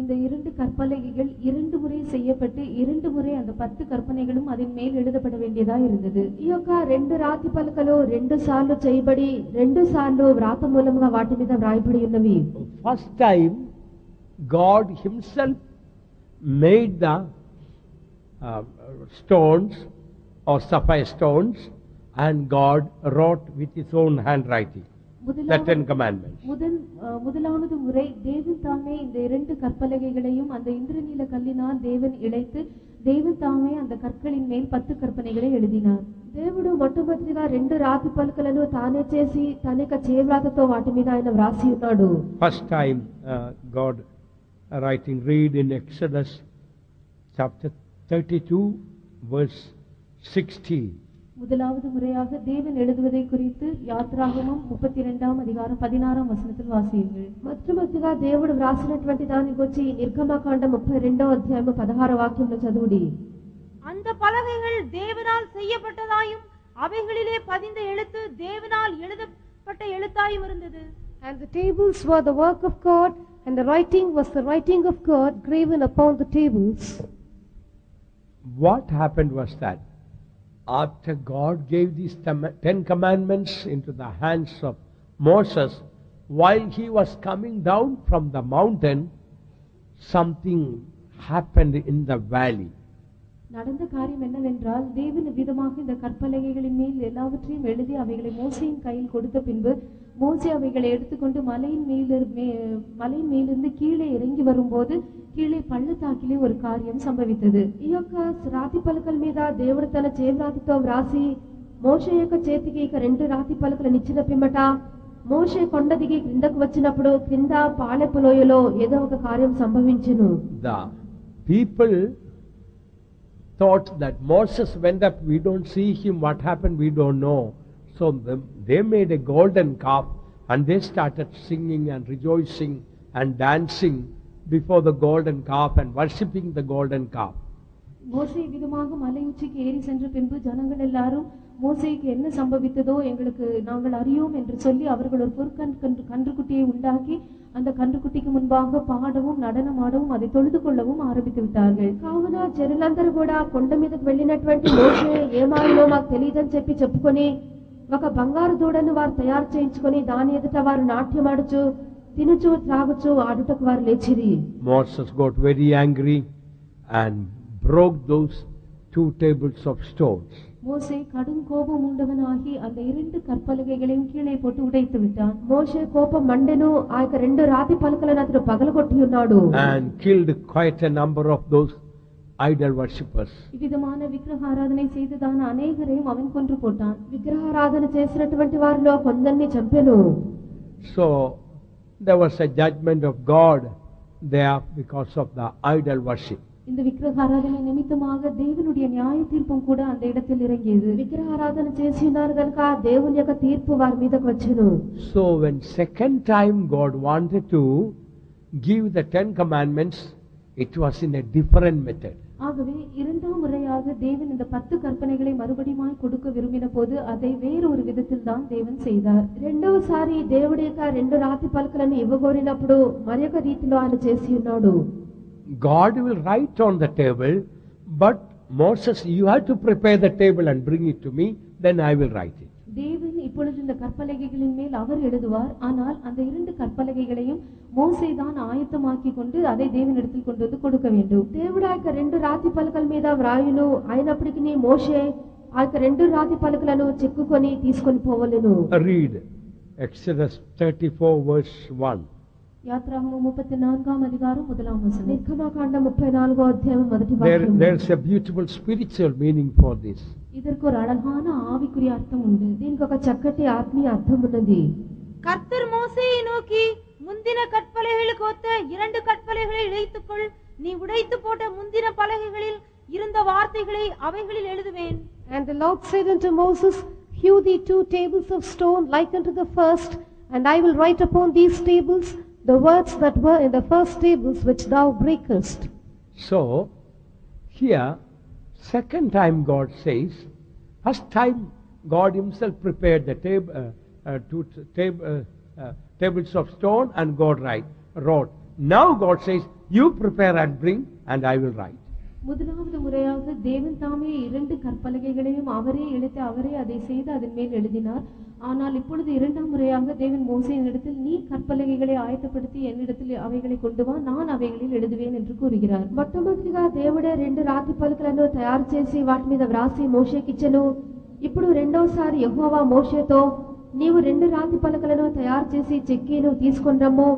இந்த 2 கற்பலகைகள் 2 முறை செய்யப்பட்டு 2 முறை அந்த 10 கற்பனைகளும் அதன் மேல் எழுதப்பட வேண்டியதா இருந்தது. ఈ యొక్క 2 రాతి పలకలు 2 సార్లు చేయబడి 2 సార్లు వ్రాత మూలముగా వాటి మీద వ్రాయబడి ఉన్నవి. First time God himself made the stones or sapphire stones, and God wrote with his own handwriting the 10 commandments. முதலாவது முறை தேவன் தாமே இந்த 2 கற்பலகைகளையும் அந்த இந்திரநீல கல்லினால் தேவன் இழைத்து தேவன் தாமே அந்த கற்களின் மேல் 10 கற்பனைகளை எழுதினார். దేవుడు మొట్టమొదటిగా 2 రాతి పలకలను తానే చేసి తన యొక్క చేవ్రాతతో వాటి మీద ఆయన వ్రాసి ఉన్నాడు. First time God writing, read in Exodus chapter 32 verse 16. முதலாவது முறையாக தேவன் எழுதுவதை குறித்து யாத்ராகமம் 32ஆம் அதிகாரம் 16ஆம் வசனத்தில் வாசியுங்கள். మొట్టమొదటిగా దేవుడు వ్రాసినటువంటి దాని గురించి నిర్గమకాండం 32వ అధ్యాయం 16వ వాక్యంలో చదువుడి. அந்த பலகைகள் தேவனால் செய்யப்பட்டதாயும் அவைகளிலே பதிந்த எழுத்து தேவனால் எழுதப்பட்ட எழுத்தாயும் இருந்தது. And the tables were the work of God, and the writing was the writing of God graven upon the tables. What happened was that after God gave these 10 commandments into the hands of Moses, while he was coming down from the mountain, something happened in the valley. நடந்த காரியம் என்னவென்றால் தேவன் விதமாக இந்த கற்பலகைகளின் மேல் எல்லாவற்றையும் எழுதி அவைகளை மோசேயின் கையில் கொடுத்த பின்பு மோசே அவைகளை எடுத்துக்கொண்டு மலையின் மேலிருந்து கீழே இறங்கி வரும்போது కీలే పள்ளతాకిలే ఒక కార్యం సంభవితది. ఈ యొక్క రాతి పలకల మీద దేవుడు తన చేవ్రాతితో వ్రాసి మోషే యొక్క చేతికి ఇక 2 రాతి పలకలను ఇచ్చిన పిమ్మట మోషే కొండ దిగి క్రిందకు వచ్చినప్పుడు క్రింద పాలెపు లోయలో ఏదో ఒక కార్యం సంభవించెను. The people thought that Moses went up, we don't see him, what happened we don't know. So they made a golden calf and they started singing and rejoicing and dancing before the golden calf and worshipping the golden calf. மோசே விதமாக மலை உச்சிக்கு ஏறி சென்ற பின்பு ஜனங்கள் எல்லாரும் மோசேக்கு என்ன சம்பவித்ததோ எங்களுக்கு நாங்கள் அறியோம் என்று சொல்லி அவர்கள் ஒரு கன்றுக்குட்டியை உண்டாக்கி அந்த கன்றுக்குட்டிக்கு முன்பாக பாடவும் நடனமாடவும் அதை தொழுது கொள்ளவும் ఆరంభించి విட்டார்கள். కావున జనులందరూ కూడా కొండ మీదకు వెళ్ళినటువంటి మోషే ఏమాయనో మాకు తెలియదని చెప్పుకొని ఒక బంగారు దూడను వారు తయారు చేయించుకొని దాని ఎదుట వారు నాట్యమాడుచు తినుచు త్రాగుచు ఆడుటకు వారు లేచిరి. Moses got very angry and broke those 2 tables of stones. மோசே கடும் கோபம் உண்டவனாகி அந்த 2 கற்பலகைகளையும் கீழே போட்டு உடைத்து விட்டான். మోషే కోపం మండెను, ఆ యొక్క 2 రాతి పలకలను అతడు పగలగొట్టి ఉన్నాడు. And killed quite a number of those idol worshippers. వివిధமான విగ్రహారాధన చేసేదాన అనేకరేం అవన్ కొன்று పోటాన్. విగ్రహారాధన చేసినటువంటి వారిలో కొందరిని చంపెను. So there was a judgment of God there because of the idol worship. இந்த விக்கிரகாராதனை நிமித்தமாக தேவனுடைய நியாய தீர்ப்பும் கூட அந்த இடத்தில் இறங்கியது. విగ్రహారాధన చేసి ఉన్నారు గనుక దేవుని యొక్క తీర్పు వారి మీదకు వచ్చెను. So when second time God wanted to give the 10 commandments, it was in a different method. ஆகவே இரண்டாம் முறையாக தேவன் இந்த 10 கற்பனைகளை மறுபடியும் கொடுக்க விரும்பின போது அதை வேறு ஒரு விதத்தில் தான் தேவன் செய்தார். రెండవసారి దేవుడి యొక్క 2 రాతి పలకలను ఇవ్వగోరినప్పుడు మరొక రీతిలో ఆయన చేసి ఉన్నాడు. God will write on the table, but Moses, you have to prepare the table and bring it to me, then I will write it. தேவன் இப்பொழுது இந்த கற்பலகைகளின் மேல் அவர் எழுதுவார். ஆனால் அந்த 2 கற்பலகைகளையும் மோசே தான் ஆயத்தமாக்கி கொண்டு அதை தேவனிடத்தில் கொண்டு வந்து கொடுக்க வேண்டும். దేవుడు ఆ యొక్క 2 రాతి పలకల మీద వ్రాయును, అయినప్పటికీ మోషే ఆ యొక్క 2 రాతి పలకలను చెక్కుకొని తీసుకొని పోవలెను. Read Exodus 34 verse 1. యాత్రాగమం 34వ అధికారం మొదటి వచనం. నిర్గమకాండం 34వ అధ్యాయం మొదటి వాక్యం. There is a beautiful spiritual meaning for this. இதற்கு ஒரு அழகான ஆவிக்குரிய அர்த்தம் உண்டு. దీనికి ఒక చక్కటి ఆత్మీయ అర్థం ఉన్నది. கர்த்தர் மோசேயை நோக்கி, முந்தின கற்பலகைகளுக்கு ஒத்த 2 கற்பலகைகளை இழைத்துக்கொள், நீ உடைத்து போட்ட முந்தின பலகைகளில் இருந்த வார்த்தைகளை அவைகளில் எழுதுவேன். And the Lord said unto Moses, hew thee 2 tables of stone like unto the first, and I will write upon these tables the words that were in the first tables which thou breakest. So here second time God says, first time God himself prepared the tables of stone and God wrote. Now God says, you prepare and bring and I will write. முதலாவது முறையாக தேவன் தாமே 2 கற்பலகைகளையும் அவரே எழுதி அவரே அதை செய்து அதன் மேல் எழுதினார். ஆனால் இப்பொழுது இரண்டாம் முறையாக தேவன் மோசேயினிடத்தில் நீ கற்பலகைகளை ஆயத்தப்படுத்தி என்னிடத்தில் அவைகளை கொண்டு வா, நான் அவைகளில் எழுதுவேன் என்று கூறுகிறார். మొట్టమొదటిగా దేవుడే 2 రాతి పలకలను తయారు చేసి వాటి మీద వ్రాసి మోషేకి ఇచ్చెను. ఇప్పుడు రెండోసారి యెహోవా మోషేతో నీవు 2 రాతి పలకలను తయారు చేసి చెక్కిను తీసుకొని రమ్ము,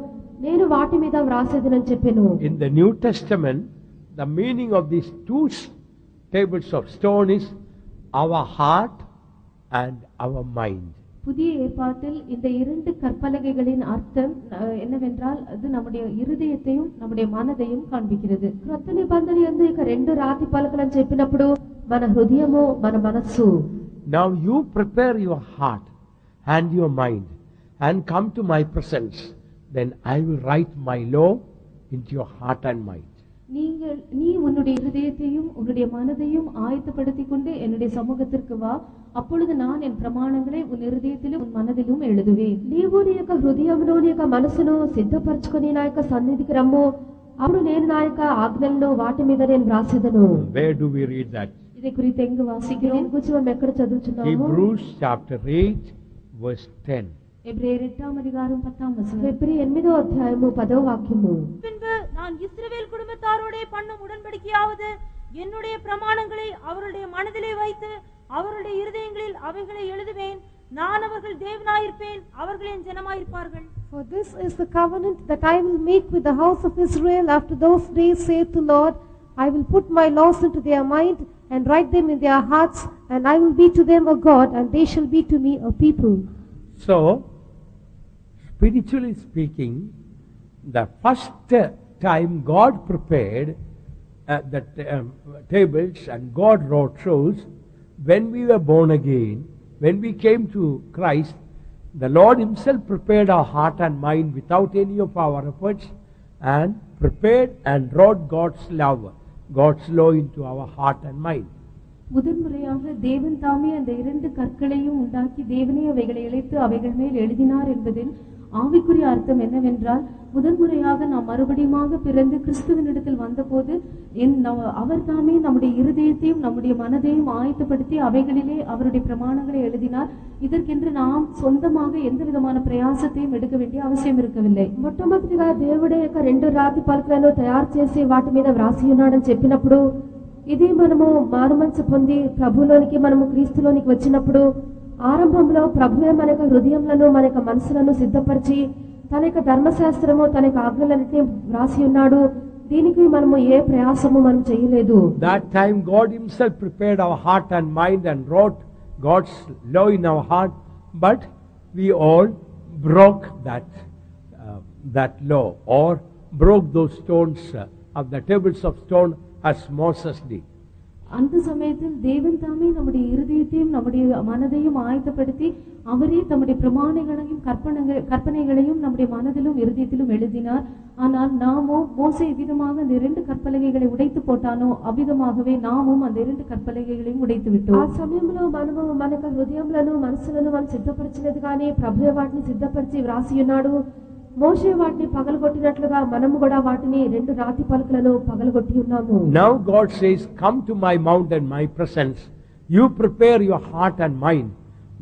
నేను వాటి మీద వ్రాసేదనని చెప్పెను. In the New Testament, the meaning of these 2 tables of stone is our heart and our mind. புதிய ஏற்பாட்டில் இந்த 2 கற்பலகைகளின் அர்த்தம் என்னவென்றால் அது நம்முடைய இருதயத்தையும் நம்முடைய மனதையும் காண்பிக்கிறது. క్రొత్త నిబంధన యందు ఇక 2 రాతి పలకలను చెప్పినప్పుడు మన హృదయము మన మనస్సు. Now you prepare your heart and your mind and come to my presence, then I will write my law into your heart and mind. நீ உன்னுடைய இருதயத்தையும் உன்னுடைய மனதையும் ஆயத்தப்படுத்திக் கொண்டு என்னுடைய சமூகத்திற்கு வா, அப்பொழுது நான் என் பிரமாணங்களை உன் இருதயத்திலும் உன் மனதிலும் எழுதுவேன். నీవు నీ యొక్క హృదయమును నీ యొక్క మనసును సిద్ధపరచుకొని నా యొక్క సన్నిధికి రమ్ము, అప్పుడు నేను నా యొక్క ఆజ్ఞలను వాటి మీద నేను వ్రాసేదను. Where do we read that? இதை குறித்து எங்கு வாசிக்கிறோம்? దీని గురించి మనం ఎక్కడ చదువుతున్నాము? Hebrews chapter 8 verse 10. எபிரேயர் 8ஆம் அதிகாரம் 10ஆம் வசனம். ఫిబ్రవరి 8వ అధ్యాయము 10వ వాక్యము. பின்பு நான் இஸ்ரவேல் குடும்பத்தாரோடே பண்ணும் உடன்படிக்கையாவது என்னுடைய பிரமாணங்களை அவருடைய மனதிலே வைத்து அவருடைய இருதயங்களில் அவைகளை எழுதுவேன். நான் அவர்கள் தேவனாயிருப்பேன், அவர்கள் என் ஜனமாயிருப்பார்கள். For this is the covenant that I will make with the house of Israel after those days, saith the Lord. I will put my laws into their mind and write them in their hearts, and I will be to them a God, and they shall be to me a people. So, spiritually speaking, the first time God prepared the tables and God wrote shows when we were born again, when we came to Christ, the Lord himself prepared our heart and mind without any of our efforts and prepared and wrote God's law into our heart and mind. முதன்முறையாக தேவன் தாமே அந்த இரண்டு கற்களையும் உண்டாக்கி தேவனே அவைகளை இழைத்து அவைகள் மேல் எழுதினார் என்பதில் ஆவிக்குரிய அர்த்தம் என்னவென்றால், முதன்முறையாக நாம் மறுபடியுமாக பிறந்து கிறிஸ்துவனிடத்தில் வந்தபோது அவர் தாமே நம்முடைய இருதயத்தையும் நம்முடைய மனதையும் ஆயத்தப்படுத்தி அவைகளிலே அவருடைய பிரமாணங்களை எழுதினார். இதற்கென்று நாம் சொந்தமாக எந்த விதமான பிரயாசத்தையும் எடுக்க வேண்டிய அவசியம் இருக்கவில்லை. మొట్టమొదటిగా దేవుడే యొక్క 2 రాతి పలకలను తయారు చేసి వాటి మీద వ్రాసి ఉన్నాడని చెప్పినప్పుడు, ఇది మనము మారుమనసు పొంది ప్రభులోనికి మనము క్రీస్తులోనికి వచ్చినప్పుడు ఆరంభంలో ప్రభువే మన యొక్క హృదయములను మన యొక్క మనసులను సిద్ధపరిచి తన యొక్క ధర్మశాస్త్రము తన యొక్క ఆజ్ఞలన్నిటిని వ్రాసి ఉన్నాడు. దీనికి మనము ఏ ప్రయాసము మనం చేయలేదు. That time God himself prepared our heart and mind and wrote God's law in our heart, but we all broke that law, or broke those stones of the tables of stone as Moses did. அந்த சமயத்தில் தேவன் தாமே நம்முடைய இருதயத்தையும் நம்முடைய மனதையும் ஆயத்தப்படுத்தி அவரே தம்முடைய பிரமாணங்களையும் கற்பனைகளையும் நம்முடைய மனதிலும் இருதயத்திலும் எழுதினார். ஆனால் நாமோ மோசே விதமாக அந்த 2 கற்பலகைகளை உடைத்து போட்டானோ அவ்விதமாகவே நாமும் அந்த 2 கற்பலகைகளையும் உடைத்து விட்டோம். ఆ సమయంలో మనము మన యొక్క హృదయములను మనసులను మనం సిద్ధపరచలేదు, కానీ ప్రభువే వాటిని సిద్ధపరిచి వ్రాసి ఉన్నాడు. మోషే వాటిని పగలగొట్టినట్లుగా మనము కూడా వాటిని 2 రాతి పలకలను పగలగొట్టి ఉన్నాము. Now God says, come to my mount and my presence, you prepare your heart and mind,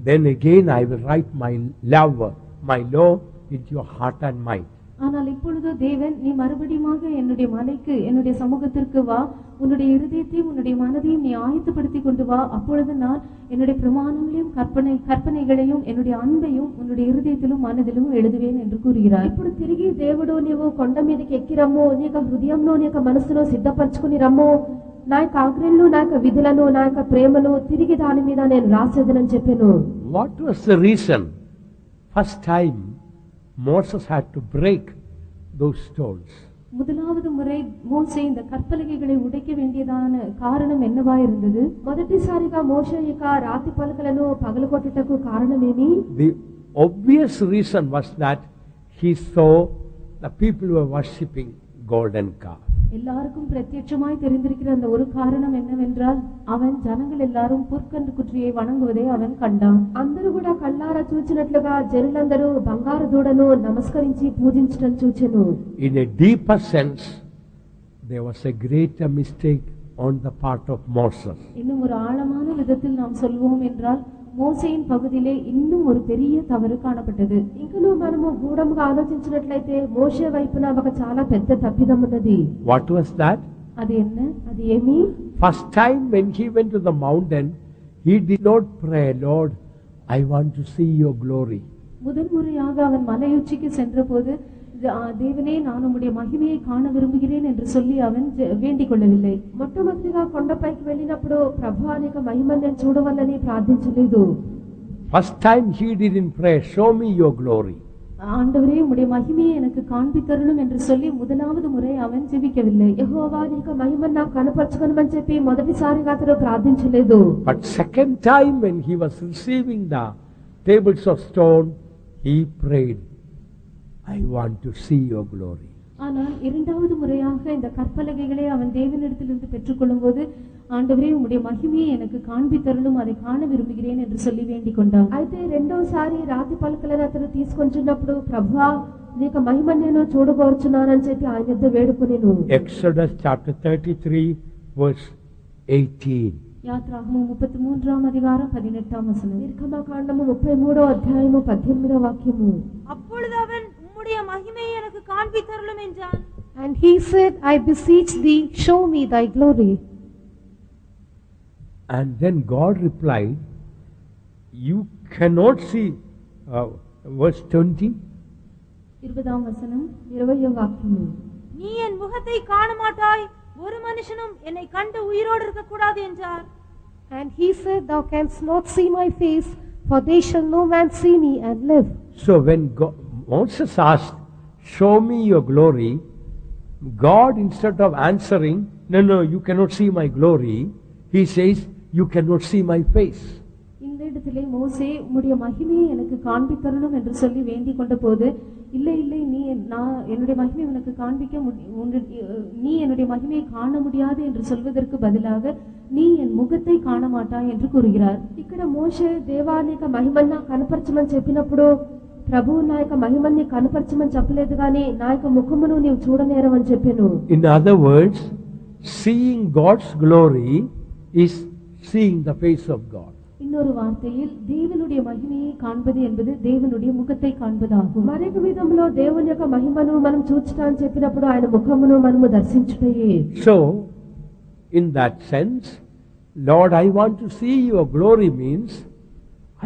then again I will write my law into your heart and mind. ஆனால் இப்பொழுது தேவன், நீ மறுபடியுமாக என்னுடைய மலைக்கு என்னுடைய சமூகத்திற்கு வா, உன்னுடைய இருதயத்தையும் உன்னுடைய மனதையும் நீ ஆயத்தப்படுத்தி கொண்டு வா, அப்பொழுது நான் என்னுடைய பிரமாணங்களையும் கற்பனைகளையும் என்னுடைய அன்பையும் உன்னுடைய இருதயத்திலும் மனதிலும் எழுதுவேன் என்று கூறுகிறார். ఇప్పుడు తిరిగి దేవుడు, నీవు కొండ మీదకి ఎక్కి రమ్ము, నీ యొక్క హృదయంలో నీ యొక్క మనసును సిద్ధపరచుకుని రమ్ము, నా యొక్క ఆజ్ఞలను నా యొక్క విధులను నా యొక్క ప్రేమను తిరిగి దాని మీద నేను రాసేదనని చెప్పాను. What was the reason? First time Moses had to break those stones. முதலாவது முறை மோசே இந்த கற்பலகைகளை உடைக்க வேண்டியதான காரணம் என்னவா இருந்தது? మొదటిసారిగా మోషే యొక్క రాతి పలకలను పగలగొట్టుటకు కారణమేమి? The obvious reason was that he saw the people were worshipping golden calf. எல்லாருக்கும் பிரத்யட்சமாய் தெரிந்திருக்கிற அந்த ஒரு காரணம் என்னவென்றால், அவன் ஜனங்கள் எல்லாரும் பொற்கன்று குற்றியை வணங்குவதை அவன் கண்டான். అందరూ కూడా కళ్ళారా చూచినట్లుగా జనులందరూ బంగారు దూడను నమస్కరించి పూజించడం చూచెను. In a deeper sense, there was a greater mistake on the part of Moses. இன்னும் ஒரு ஆழமான விதத்தில் நாம் சொல்வோம் என்றால், மோசேயின் பகுதியிலே இன்னும் ஒரு பெரிய தவறு காணப்பட்டது. ఇంకను మనము గూఢముగా ఆలోచించినట్లయితే మోషే వైపున ఒక చాలా పెద్ద తప్పిదం ఉన్నది. What was that? அது என்ன? అది ఏమి? First time when he went to the mountain, he did not pray, Lord, I want to see your glory. முதன்முறையாக அவன் மலையுச்சிக்கு சென்றபோது, தேவனே நான் உம்முடைய மகிமையை காண விரும்புகிறேன் என்று சொல்லி அவன் வேண்டிக் கொள்ளவில்லை. మొట్టమొదటిగా కొండపైకి వెళ్ళినప్పుడు ప్రభువా నీ యొక్క మహిమను నేను చూడవల్లని ప్రార్థించలేదు. First time he didn't pray, show me your glory. ஆண்டவரே உம்முடைய மகிமையை எனக்கு காண்பித்தருளும் என்று சொல்லி முதலாவது முறை அவன் ஜெபிக்கவில்லை. యెహోవా నీ యొక్క మహిమను నాకు కనపరచుకొనమని చెప్పి మొదటిసారిగా అతడు ప్రార్థించలేదు. But second time when he was receiving the tables of stone, he prayed, I want to see your glory. ஆனால் இரண்டாவது முறையாக இந்த கற்பலகைகளை அவன் தேவனிடத்திலிருந்து பெற்றுக்கொள்ளும் போது ஆண்டவரே உம்முடைய மகிமையை எனக்கு காண்பித்தருளும், அதை காண விரும்புகிறேன் என்று சொல்லி வேண்டிக் கொண்டான். అయితే రెండోసారి రాతి పలకలను అతను తీసుకొచ్చినప్పుడు ప్రభువా నీకు మహిమను నేను చూడగోరుచున్నానని చెప్పి ఆయన యొద్ద వేడుకొనెను. Exodus chapter 33 verse 18. யாத்ராகமம் 33ஆம் அதிகாரம் 18ஆம் வசனம். నిర్గమకాండము 33వ అధ్యాయము 18వ వాక్యము. அப்பொழுது அவன் உம்முடைய மகிமையை எனக்கு காண்பித்தருளும் என்றான். And he said, I beseech thee, show me thy glory. And then God replied, you cannot see, verse 20. 20ஆம் வசனம். 20వ వాక్యము. நீ என் முகத்தை காண மாட்டாய், ஒரு மனுஷனும் என்னை கண்டு உயிரோடு இருக்க கூடாது என்றார். And he said, thou canst not see my face, for they shall no man see me and live. So when Moses asked, show me your glory, God, instead of answering, no, you cannot see my glory, he says, you cannot see my face. இந்த இடத்திலே மோசே உம்முடைய மகிமையை எனக்கு காண்பித்தருளும் என்று சொல்லி வேண்டிக் கொண்ட போது, இல்லை நான் என்னுடைய மகிமையை உனக்கு காண்பிக்க நீ என்னுடைய மகிமையை காண முடியாது என்று சொல்வதற்கு பதிலாக நீ என் முகத்தை காண மாட்டாய் என்று கூறுகிறார். ఇక్కడ మోషే దేవా నీకు మహిమను కనపరచమని చెప్పినప్పుడు ప్రభువు నా యొక్క మహిమని కనపరచమని చెప్పలేదు గాని నా యొక్క ముఖమును నీవు చూడనేరవని చెప్పాను. In other words, seeing God's glory is seeing the face of God. இன்னொரு வார்த்தையில் தேவனுடைய மகிமையை காண்பது என்பது தேவனுடைய முகத்தை காண்பதாகும். మరొక విధంలో దేవుని యొక్క మహిమను మనం చూచుటాన్ని చెప్పినప్పుడు ఆయన ముఖమును మనము దర్శించుటయే. So, in that sense, Lord, I want to see your glory means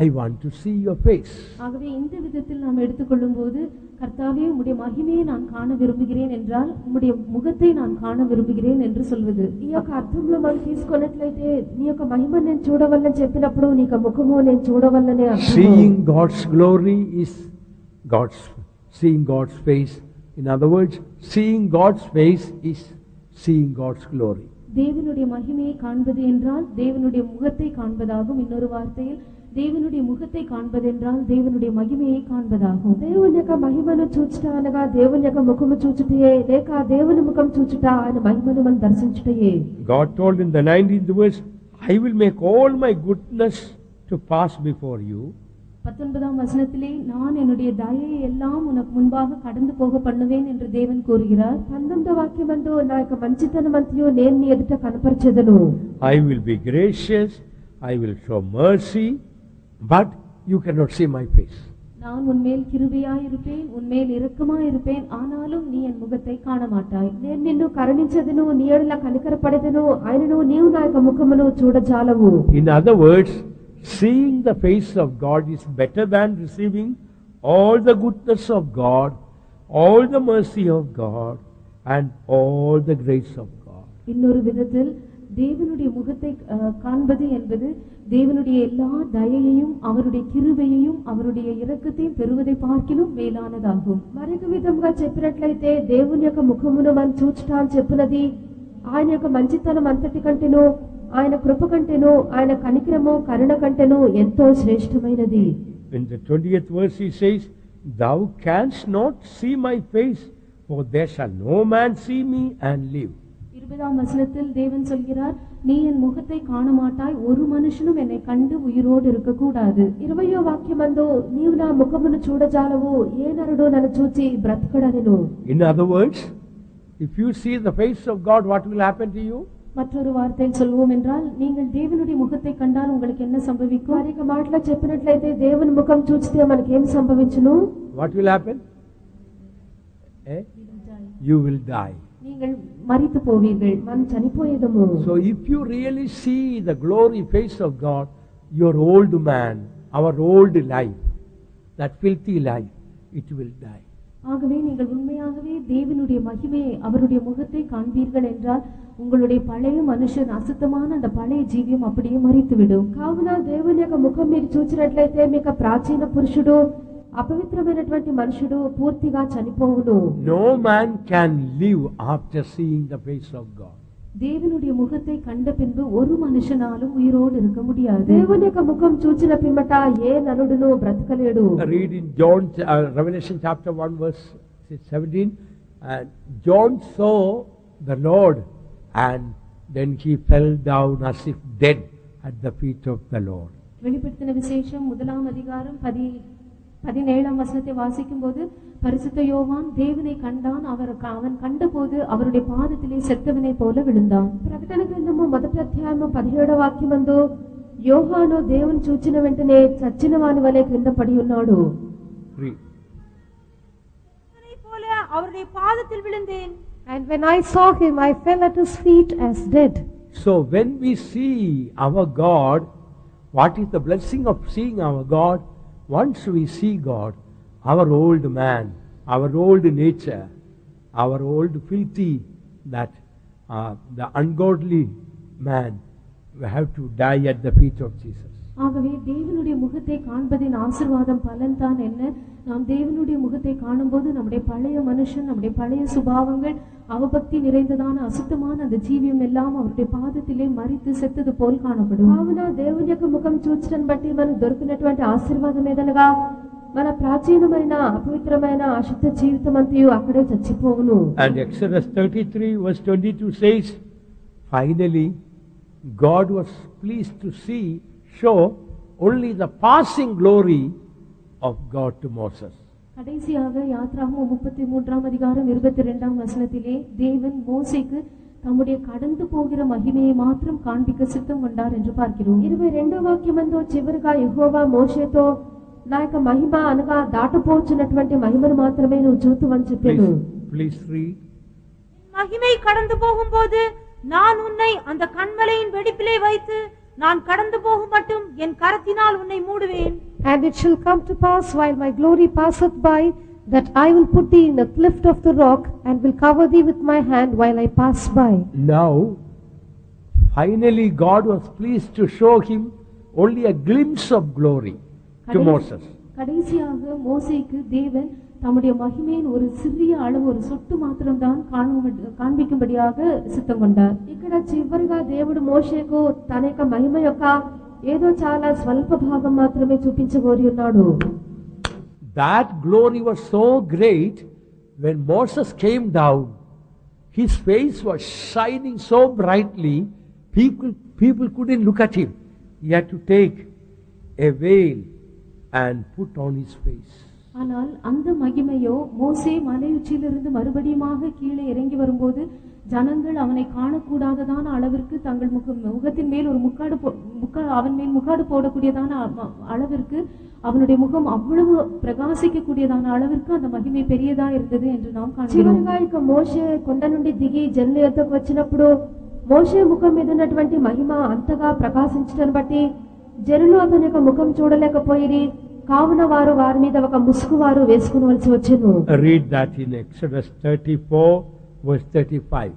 I want to see your face. ஆகவே இந்த விதத்தில் நாம் எடுத்துக்கொள்ளும் போது, கர்த்தாவே உம்முடைய மகிமையை நான் காண விரும்புகிறேன் என்றால் உம்முடைய முகத்தை நான் காண விரும்புகிறேன் என்று சொல்வது. ఈ యొక్క అర్థంలో మనం తీసుకున్నట్లయితే నీ యొక్క మహిమను నేను చూడవల్లని చెప్పినప్పుడు నీ యొక్క ముఖము నేను చూడవల్లనే అర్థం. Seeing God's glory is seeing God's face. In other words, seeing God's face is seeing God's glory. தேவனுடைய மகிமையை காண்பது என்றால் தேவனுடைய முகத்தை காண்பதாகும். இன்னொரு வார்த்தையில் தேவனுடைய முகத்தை காண்பதென்றால் தேவனுடைய மகிமையை காண்பதாகும். దేవుని యొక్క మహిమను చూచుట అనగా దేవుని యొక్క ముఖము చూచుటయే, లేక దేవుని ముఖం చూచుట ఆయన మహిమను మనం దర్శించుటయే. God told in the 19th verse, I will make all my goodness to pass before you. 19ஆம் வசனத்திலே நான் என்னுடைய தயையை எல்லாம் உனக்கு முன்பாக கடந்து போக பண்ணுவேன் என்று தேவன் கூறுகிறார். 19వ వాక్యమందు నా యొక్క మంచితనమంతయు నేను నీ ఎదుట కనపరచెదను. I will be gracious, I will show mercy, but you cannot see my face. நான் உன்மேல் கிருபையாயிருப்பேன், உன்மேல் இரக்கமாயிருப்பேன், ஆனாலும் நீ என் முகத்தை காண மாட்டாய். నేను నిన్ను కరుణించెదను, నీ ఎడల కనికరపడెదను, ఆయనను నీవు నా యొక్క ముఖమును చూడజాలవు. In other words, seeing the face of God is better than receiving all the goodness of God, all the mercy of God, and all the grace of God. இன்னொரு விதத்தில் தேவனுடைய முகத்தை காண்பது என்பது தேவனுடைய எல்லா தயையையும் அவருடைய கிருபையையும் அவருடைய இரக்கத்தையும் பெறுவதை பார்க்கிலும் மேலானதாகும். మరొక విధంగా చెప్పినట్లయితే దేవుని యొక్క ముఖమును మనం చూచుట అని చెప్పినది ఆయన యొక్క మంచితనం అంతటి కంటేనూ, ఆయన కృప కంటేనూ, ఆయన కనికరము కరుణ కంటేనూ ఎంతో శ్రేష్టమైనది. In the 20th verse he says, thou canst not see my face, for there shall no man see me and live. 20ஆம் வசனத்தில் தேவன் சொல்கிறார், நீ என் முகத்தை காண மாட்டாய், ஒரு மனுஷனும் என்னை கண்டு உயிரோடு இருக்க கூடாது. 20వ వాక్యమందు నీవు నా ముఖమును చూడజాలవు, ఏ నరుడు నన్ను చూచి బ్రతకడనెను. In other words, if you see the face of God, what will happen to you? மற்றொரு வார்த்தையில் சொல்வோம் என்றால், நீங்கள் தேவனுடைய முகத்தை கண்டால் உங்களுக்கு என்ன சம்பவிக்கும்? మరొక మాటలో చెప్పినట్లయితే దేవుని ముఖం చూస్తే మనకి ఏం సంభవించును? What will happen? You will die. நீங்கள் மரித்து போவீர்கள், మనం చనిపోయేదము. So if you really see the glory face of God, your old man, our old life, that filthy life, it will die. ஆகவே நீங்கள் உண்மையாகவே தேவனுடைய மகிமையை அவருடைய முகத்தை காண்பீர்கள் என்றால் உங்களுடைய பழைய மனுஷன் அசுத்தமான அந்த பழைய ஜீவியம் அப்படியே மரித்துவிடும். కావున దేవుని యొక్క ముఖం మీరు చూచినట్లయితే మీకు ప్రాచీన పురుషుడు, అపవిత్రమైనటువంటి మనుషుడు పూర్తిగా చనిపోవును. No man can live after seeing the face of God. தேவனுடைய முகத்தை கண்ட பின்பு ஒரு மனுஷனாலும் உயிரோடு இருக்க முடியாது. దేవుని యొక్క ముఖం చూచిన పిమ్మట ఏ నరుడును బ్రతకలేడు. Read in John, Revelation chapter 1 verse 17. John saw the Lord and then he fell down as if dead at the feet of the Lord. வெளிப்படுத்தின விசேஷம் 1ஆம் அதிகாரம் 17ஆம் வசனத்தை வாசிக்கும் போது பரிசுத்த யோவான் தேவனை கண்டான். அவன் கண்டபோது அவருடைய பாதத்திலே செத்தவனை போல விழுந்தான். ప్రకటన గ్రంథము 1వ అధ్యాయము 17వ వాక్యమందు యోహాను దేవుని చూచిన వెంటనే చచ్చిన వాని వలె క్రింద పడి ఉన్నాడు. போல அவருடைய பாதத்தில் விழுந்தேன். And when I saw him, I fell at his feet as dead. So when we see our God, what is the blessing of seeing our God? Once we see God, our old man, our old nature, our old filthy, that the ungodly man, we have to die at the feet of Jesus. ஆகவே தேவனுடைய முகத்தை காண்பதின் ஆசீர்வாதம் பலன்தான் என்ன? நாம் தேவனுடைய முகத்தை காணும்போது நம்முடைய பழைய மனுஷன், நம்முடைய பழைய சுபாவங்கள், அவபக்தி நிறைந்ததான அசுத்தமான அந்த ஜீவியம் எல்லாம் அவருடைய பாதத்திலே மரித்து செத்தது போல் காணப்படும். కావున దేవుని యొక్క ముఖం చూచడం బట్టి మనకు దొరికినటువంటి ఆశీర్వాదం ఏదనగా మన ప్రాచీనమైన అపవిత్రమైన అశుద్ధ జీవితం అంతయు అక్కడే చచ్చిపోవును. And Exodus 33 verse 22 says, finally God was pleased to show only the passing glory of God to Moses. கடைசியாக யாத்ராகமம் 33ஆம் அதிகாரம் 22ஆம் வசனத்திலே தேவன் மோசேக்கு தம்முடைய கடந்து போகிற மகிமையை மாத்திரம் காண்பிக்க சித்தம் கொண்டார் என்று பார்க்கிறோம். 22వ వాక్యమందు చివరిగా యెహోవా మోషేతో నా యొక్క మహిమ అనగా దాటపోచున్నటువంటి మహిమను మాత్రమే నువ్వు చూతువని చెప్పాను. Please read. மகிமை கடந்து போகும்போது நான் உன்னை அந்த கன்மலையின் வெடிப்பிலே வைத்து நான் கடந்து போகும் மட்டும் என் கரத்தினால் உன்னை மூடுவேன். And it shall come to pass while my glory passeth by, that I will put thee in a cleft of the rock, and will cover thee with my hand while I pass by. Now, finally God was pleased to show him only a glimpse of glory to Moses. கடைசியாக மோசேக்கு தேவன் தம்முடைய மகிமையின் ஒரு சிறிய அளவு, ஒரு சொட்டு மாத்திரம்தான் காண்பிக்கும்படியாக சித்தம் கொண்டார். ఇక్కడ చివరిగా దేవుడు మోషేకు తన యొక్క మహిమ యొక్క ఏదో చాలా స్వల్ప భాగం మాత్రమే చూపించగోరి ఉన్నాడు. That glory was so great, when Moses came down, his face was shining so brightly, people couldn't look at him. He had to take a veil and put on his face. ஆனால் அந்த மகிமையோ மோசே மலையுச்சியிலிருந்து மறுபடியுமாக கீழே இறங்கி வரும்போது ஜனங்கள் அவனை காணக்கூடாததான அளவிற்கு தங்கள் முகத்தின் மேல் ஒரு அவன் மேல் முக்காடு போடக்கூடியதான அளவிற்கு அவனுடைய முகம் அவ்வளவு பிரகாசிக்க கூடியதான அளவிற்கு அந்த மகிமை பெரியதா இருந்தது என்று நாம் காண்கிறோம். ఇక మోషే కొండ నుండి దిగి జనుల యొద్దకు వచ్చినప్పుడు మోషే ముఖం మీద ఉన్నటువంటి మహిమ అంతగా ప్రకాశించడాన్ని బట్టి జనులు అతని యొక్క ముఖం చూడలేకపోయి, కావున వారి మీద ఒక ముసుగు వారు వేసుకునవలసి వచ్చెను. Read that in Exodus 34 verse 35.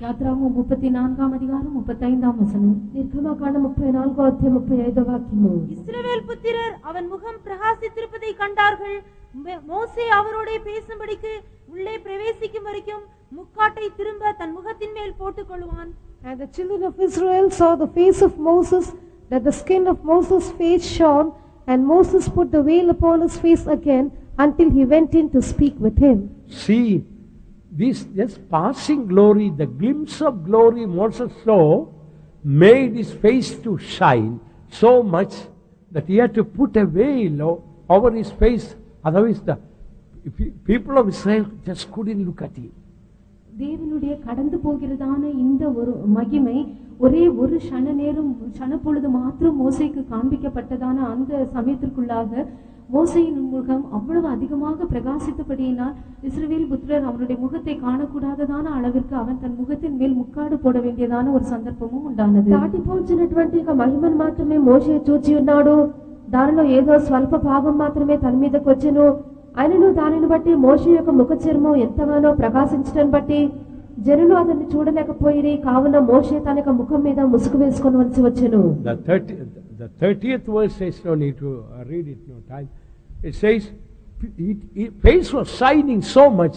யாத்ராகமம் 34ஆம் அதிகாரம் 35ஆம் வசனம். నిర్గమకాండం 34వ అధ్యాయం 35వ వాక్యము. இஸ்ரவேல் புத்திரர் அவன் முகம் பிரகாசித்திருப்பதை கண்டார்கள். மோசே அவரோட பேசும்படிக்கு உள்ளே பிரவேசிக்கும் வரைக்கும் முக்காட்டை திரும்ப தன் முகத்தின் மேல் போட்டுக் கொள்வான். And the children of Israel saw the face of Moses, that the skin of Moses' face shone, and Moses put the veil upon his face again until he went in to speak with him. See, this passing glory, the glimpse of glory Moses saw, made his face to shine so much that he had to put a veil over his face. Otherwise, the people of Israel just couldn't look at him. தேவனுடைய கடந்து போகிறதான இந்த ஒரு மகிமை ஒரே ஒரு க்ஷணப்பொழுது மாத்திரம் மோசேக்கு காண்பிக்கப்பட்டதான அந்த சமயத்திற்குள்ளாக மோசேயின் முகம் அவ்வளவு அதிகமாக பிரகாசித்தபடியினால் இஸ்ரவேல் புத்திரர் அவருடைய முகத்தை காணக்கூடாததான அளவிற்கு அவன் தன் முகத்தின் மேல் முக்காடு போட வேண்டியதான ஒரு சந்தர்ப்பமும் உண்டானது. దాటిపోచినటువంటి మహిమను మాత్రమే మోషే చూచి ఉన్నాడు. దానిలో ఏదో స్వల్ప భాగం మాత్రమే తన మీదకి వచ్చెను. ఆయనను దానిని బట్టి మోషే యొక్క ముఖ చర్మం ఎంతగానో ప్రకాశించడం బట్టి జనులు అతన్ని చూడలేకపోయి, కావున మోషే తన యొక్క ముఖం మీద ముసుగు వేసుకొనవలసి వచ్చెను. The 30th verse says, no need to read it, no time. It says, his face was shining so much,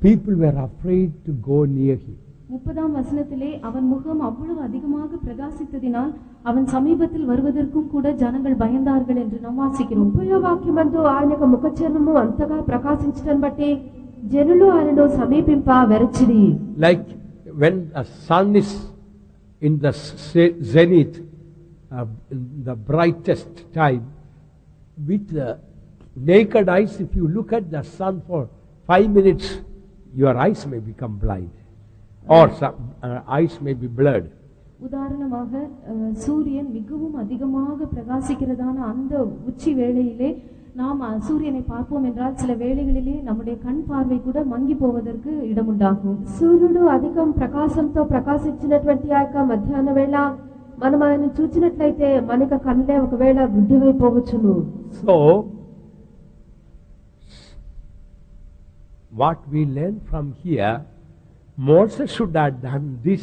people were afraid to go near him. 30ஆம் வசனத்திலே அவன் முகம் அவ்வளவு அதிகமாக பிரகாசித்ததினால் அவன் சமீபத்தில் வருவதற்கும் கூட ஜனங்கள் பயந்தார்கள் என்று நாம் வாசிக்கிறோம். 30వ వాక్యమందు ఆయన యొక్క ముఖ చర్మము అంతగా ప్రకాశించడం బట్టి జనులు ఆయనను సమీపింప వెరచిరి. Like when a sun is in the zenith, in the brightest time, with the naked eyes, if you look at the sun for 5 minutes, your eyes may become blind, or some eyes may be blurred. உதாரணமாக சூரியன் மிகவும் அதிகமாக பிரகாசிக்கிறதான அந்த உச்சி வேளையிலே நாம் சூரியனை பார்ப்போம் என்றால் சில வேளைகளிலே நம்முடைய கண் பார்வை கூட மங்கி போவதற்கு இடமுண்டாகும். సూర్యుడు అధికం ప్రకాశంతో ప్రకాశించినటువంటి ఆ యొక్క మధ్యాహ్న వేళ మనం ఆయన చూచినట్లయితే మనక కళ్ళే ఒకవేళ గుడ్డివైపోవచ్చును. So what we learn from here, Moses should have done this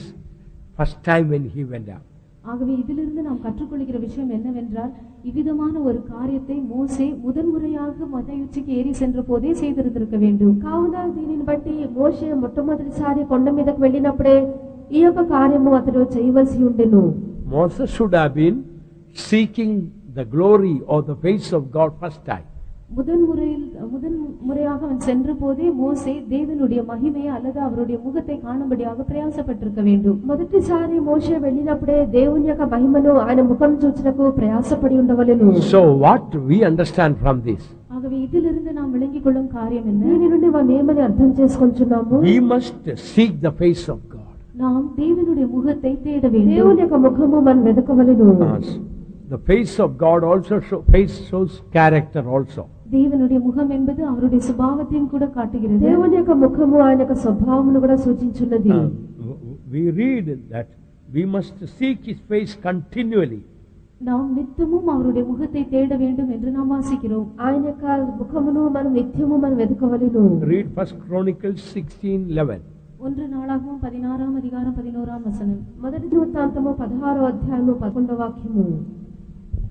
first time when he went up. ஆகவே இதிலிருந்து நாம் கற்றுக்கொள்கிற விஷயம் என்னவென்றால் இவ்விதமான ஒரு காரியத்தை மோசே முதன்முறையாக மலையுச்சிக்கு ஏறி சென்ற போதே செய்திருந்திருக்க வேண்டும். కావున దీనిని బట్టి మోషే మొట్టమొదటిసారి కొండ మీదకు వెళ్ళినప్పుడే ఈ యొక్క కార్యము అతడు చేయవలసి ఉండెను. Moses should have been seeking the glory or the face of God first time. முதன்முறையாக அவன் சென்ற போதே மோசே தேவனுடைய மகிமையை அல்லது அவருடைய முகத்தை காணும்படியாக பிரயாசப்பட்டிருக்க வேண்டும். మొదటిసారి మోషే వెళ్ళినప్పుడే దేవుని యొక్క మహిమను ఆయన ముఖం చూచుటకు ప్రయాసపడి ఉండవలెను. So what we understand from this? ஆகவே இதிலிருந்து நாம் விளங்கிக் கொள்ளும் காரியம் என்ன? దీని నుండి మనం ఏమని అర్థం చేసుకొంచున్నాము? We must seek the face of God. நாம் தேவனுடைய முகத்தை தேட வேண்டும். దేవుని యొక్క ముఖము మనం వెదకవలెను. The face of God also shows character also. தேவனுடைய முகம் என்பது அவருடைய சுபாவத்தையும் கூட காட்டுகிறது. దేవుని యొక్క ముఖము ఆయన యొక్క స్వభావమును కూడా సూచించున్నది. We read that we must seek his face continually. நாம் நித்தமும் அவருடைய முகத்தை தேட வேண்டும் என்று நாம் வாசிக்கிறோம். ఆయన యొక్క ముఖమును మనం నిత్యము మనం వెదకవలెను. Read 1 Chronicles 16:11. 1 நாளாகமம் 16ஆம் அதிகாரம் 11ஆம் வசனம். మొదటి వృత్తాంతము 16వ అధ్యాయము 11వ వాక్యము.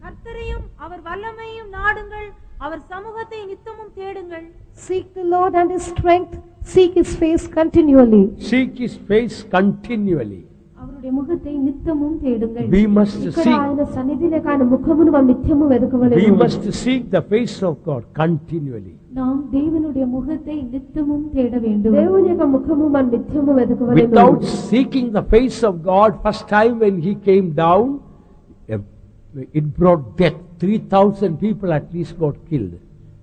கர்த்தரையும் அவர் வல்லமையும் நாடுங்கள், அவர் சமூகத்தை நித்தமும் தேடுங்கள். Seek the Lord and his strength, seek his face continually. Seek his face continually. அவருடைய முகத்தை நித்தமும் தேடுங்கள். We must ఇక్కడ seek. ఆయన సన్నిధిలో ఆయన ముఖమును మనం నిత్యము వెదకవలెను. We must seek the face of God continually. நாம் தேவனுடைய முகத்தை நித்தமும் தேட வேண்டும். దేవుని యొక్క ముఖము మనం నిత్యము వెదకవలెను. Without seeking the face of God first time when he came down, it brought death. 3,000 people at least got killed.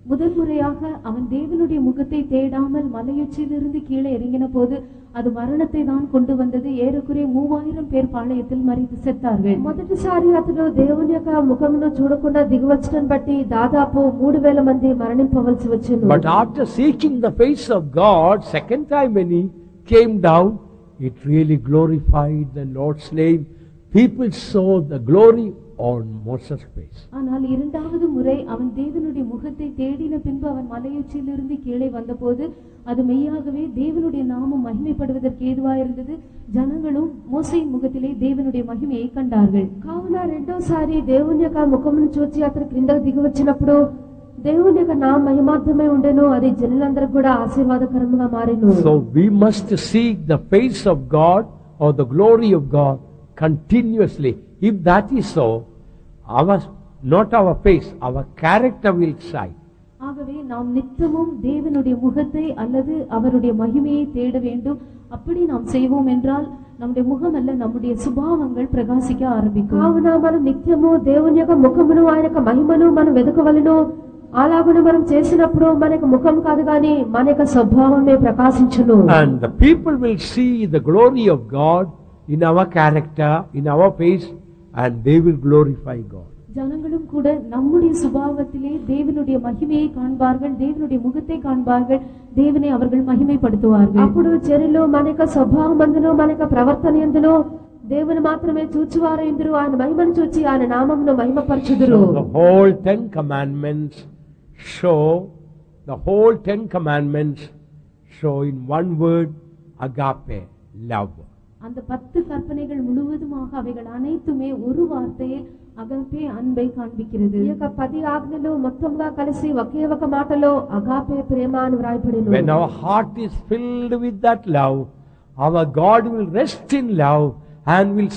முதன்முறையாக அவன் தேவனுடைய முகத்தை தேடாமல் மலையுச்சியிலிருந்து கீழே இறங்கின போது அது மரணத்தை தான் கொண்டு வந்தது. ஏறக்குறைய 3000 பேர் பாளையத்தில் மரித்து செத்தார்கள். మొదటిసారి అతడు దేవుని యొక్క ముఖమును చూడకుండా దిగవచ్చడం బట్టి దాదాపు 3000 మంది మరణింపవలసి వచ్చెను. But after seeking the face of God, second time when he came down, it really glorified the Lord's name. People saw the glory on Moses' face. ஆனால் இரண்டாவது முறை அவன் தேவனுடைய முகத்தை தேடின பின்பு அவன் மலையுச்சியிலிருந்து கீழே வந்தபோது அது மெய்யாகவே தேவனுடைய நாமம் மகிமைப்படுவதற்கு ஏதுவாயிருந்தது. ஜனங்களும் மோசேயின் முகத்திலே தேவனுடைய மகிமையை கண்டார்கள். కావున రెండోసారి దేవుని యొక్క ముఖమును చూచి అతను క్రిందకు దిగి వచ్చినప్పుడు దేవుని యొక్క నా మహిమార్థమై ఉండెను. అది జనులందరికీ కూడా ఆశీర్వాదకరంగా మారెను. So we must seek the face of God or the glory of God continuously. If that is so, not our face, our character will shine. ஆகவே நாம் நித்தமும் தேவனுடைய முகத்தை அல்லது அவருடைய மகிமையை தேட வேண்டும். அப்படி நாம் செய்வோம் என்றால் நம்முடைய முகம் அல்ல நம்முடைய சுபாவங்கள் பிரகாசிக்க ஆரம்பிக்கும். కావున మనం నిత్యము దేవుని యొక్క ముఖమును ఆయన యొక్క మహిమను మనం వెదకవలెను. అలాగున మనం చేసినప్పుడు మన యొక్క ముఖం కాదు గాని మన యొక్క స్వభావమే ప్రకాశించును. And the people will see the glory of God in our character, in our face, and they will glorify God. ஜனங்களும் கூட நம்முடைய சுபாவத்திலே தேவனுடைய மகிமையை காண்பார்கள், தேவனுடைய முகத்தை காண்பார்கள், தேவனை அவர்கள் மகிமைப்படுத்துவார்கள். అప్పుడు జనులు మన యొక్క స్వభావమందును మన యొక్క ప్రవర్తన యందును దేవుని మాత్రమే చూచువారు ఇందురు ఆయన మహిమను చూచి ఆయన నామమును మహిమపరచుదురు. So the whole 10 commandments show in one word, agape, love. அந்த 10 கற்பனைகள் முழுவதுமாக அவைகள் அனைத்துமே ஒரு வார்த்தையில் அகப்பே அன்பை காண்பிக்கிறது. ఈ యొక్క 10 ఆజ్ఞలు మొత్తంగా కలిసి ఒకే ఒక మాటలో అగాపే ప్రేమ అని వ్రాయబడిను. When our heart is filled with that love, our God will rest in love and will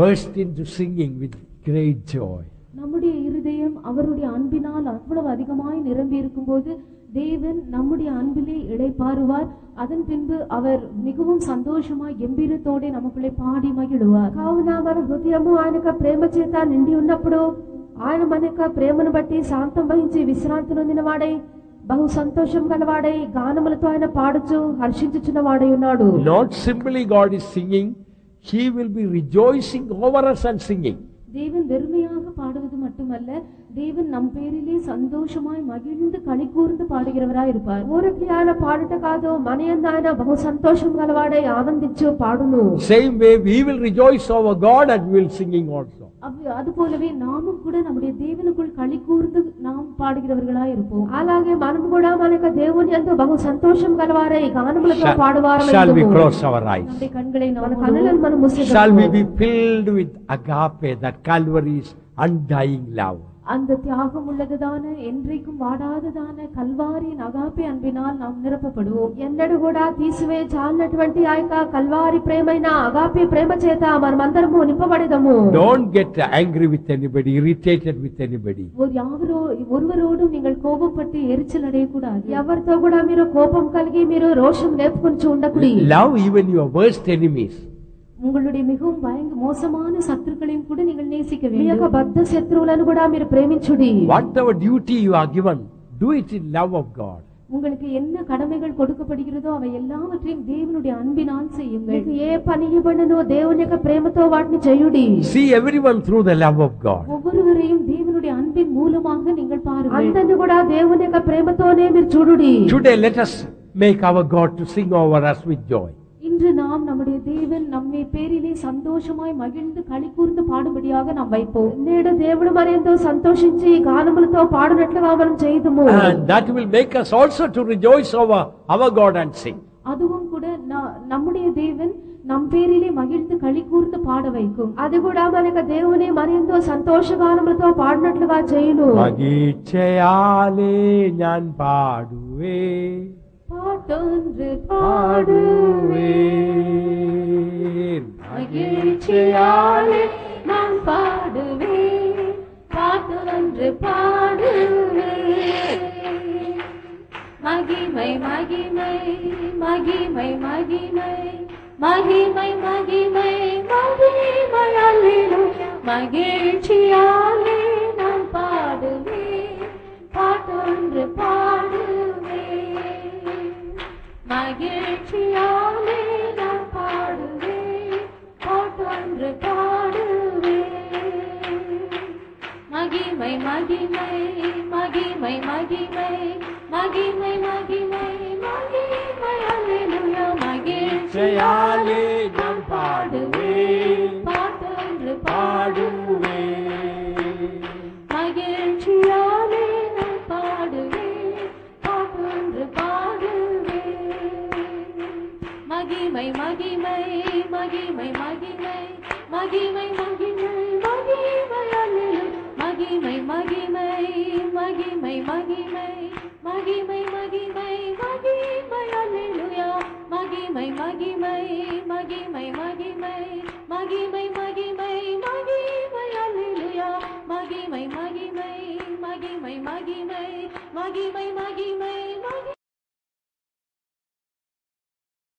burst into singing with great joy. நம்முடைய இருதயம் அவருடைய அன்பினால் அவ்வளவு அதிகமாய் நிரம்பி இருக்கும்போது தேவன் நம்முடைய அன்பிலே இளைப்பாறுவார். அதன் பின்பு அவர் மிகவும் சந்தோஷமாய் கம்பீரத்தோட நமக்குள்ளே பாடி మగిడువాர். కావున మన హృదయము ఆయన యొక్క ప్రేమ చేత నిండి ఉన్నప్పుడు ఆయన మన యొక్క ప్రేమను బట్టి శాంతం వహించి విశ్రాంతి నొందిన వాడై బహు సంతోషం గలవాడై గానములతో ఆయన పాడుచు హర్షించుచున్న వాడై ఉన్నాడు. Not simply God is singing, He will be rejoicing over us and singing. தேவன் வெறுமையாக பாடுவது மட்டுமல்ல, தேவன் நம் பேரிலே சந்தோஷமாய் மகிழ்ந்து களி கூர்ந்து பாடுகிறவராய் இருப்பார். ఊరికి ఆయన పాడుట కాదు, మన యందు ఆయన బహు సంతోషం గలవాడై ఆనందించు పాడును. Same way we will rejoice over God and we will singing also. அது போலவே நாமும் கூட நம்முடைய தேவனுக்குள் களி கூர்ந்து நாம் பாடுகிறவர்களாய் இருப்போம். అలాగే మనం కూడా మన యొక్క దేవుని యందు బహు సంతోషం గలవారై గానములతో పాడువారమై Shall we ఉందుము. close our eyes? நம்முடைய கண்களை మన நாம் కన్నులను మనం మూసేద్దాము. Shall we be filled with agape, that Calvary's undying love? அந்த தியாகம் உள்ளதான என்றைக்கும் வாடாததான கல்வாரியின் அகாப்பே அன்பினால் நாம் நிரப்பப்படுவோம். ఎన్నడూ కూడా తీసివే చాలినటువంటి ఆ యొక్క కల్వారి ప్రేమైన అగాపే ప్రేమ చేత మనమందరము నింపబడేదము. Don't get angry with anybody, irritated with anybody. ஒருவரோடும் நீங்கள் கோபப்பட்டு எரிச்சல் அடையக்கூடாது. ఎవరితో కూడా మీరు కోపం కలిగి మీరు రోషం లేపుకొని ఉండకుడి. Love even your worst enemies. உங்களுடைய மிகவும் மோசமான சத்துருக்களையும் கூட நீங்கள் நேசிக்க మీ యొక్క வேண்டும். బద్ధ శత్రువులను కూడా మీరు ప్రేమించుడి. Whatever duty you are given, do it in love of God. உங்களுக்கு என்ன கடமைகள் கொடுக்கப்படுகிறதோ அவை எல்லாவற்றையும் தேவனுடைய அன்பினால் செய்யுங்கள். మీకు ఏ పని ఇవ్వబడినో దేవుని యొక్క ప్రేమతో వాటిని చేయుడి. See everyone through the love of God. ஒவ்வொருவரையும் தேவனுடைய அன்பின் மூலமாக நீங்கள் பாருங்கள். అందరిని కూడా దేవుని యొక్క ప్రేమతోనే మీరు చూడుడి. Today let us make our God to sing over us with joy. இன்று நாம் நம்முடைய தேவன் நம்மை பேரிலே சந்தோஷமாய் மகிழ்ந்து களி கூர்ந்து பாடும்படியாக நாம் வைப்போம். నేడు దేవుడు మరెంతో సంతోషించి గానములతో పాడునట్లుగా మనం చేయుదుము. And that will make us also to rejoice over our God and sing. அதுவும் கூட நம்முடைய தேவன் நம் பேரிலே மகிழ்ந்து களி கூர்ந்து பாட வைக்கும். అది కూడా మనకు దేవుని మరెంతో సంతోషగానములతో పాడినట్లుగా చేయును. മഗീഴ്ചയാലേ ഞാൻ പാടുവേ பாட்டொன்று பாடுவேன் மகிழ்ச்சியாலே நான் பாடுவேன், பாட்டொன்று பாடுவேன். மகிமை மகிமை மகிமை மகிமை மகிமை மகிமை மகிமை அல்லேலூயா. மகிழ்ச்சியாலே நான் பாடுவேன், பாட்டொன்று பாடுவேன். மகிழ்ச்சியாலே நான் பாடுவேன், பாட்டொன்று பாடுவேன். மகிமை மகிமை மகிமை மகிமை மகிமை மகிமை மகிமை அல்லேலூயா. மகிழ்ச்சியாலே நான் பாடுவேன், பாட்டொன்று பாடுவேன். மகிழ்ச்சியாலே நான் பாடுவேன், பாட்டொன்று பாடுவேன். மகிமை மகிமை மகிமை மகிமை மகிமை மகிமை மகிமை அல்லேலூயா. மகிமை மகிமை மகிமை மகிமை மகிமை மகிமை மகிமை அல்லேலூயா. மகிமை மகிமை மகிமை மகிமை மகிமை மகிமை மகிமை அல்லேலூயா. மகிமை மகிமை மகிமை மகிமை மகிமை மகிமை மகிமை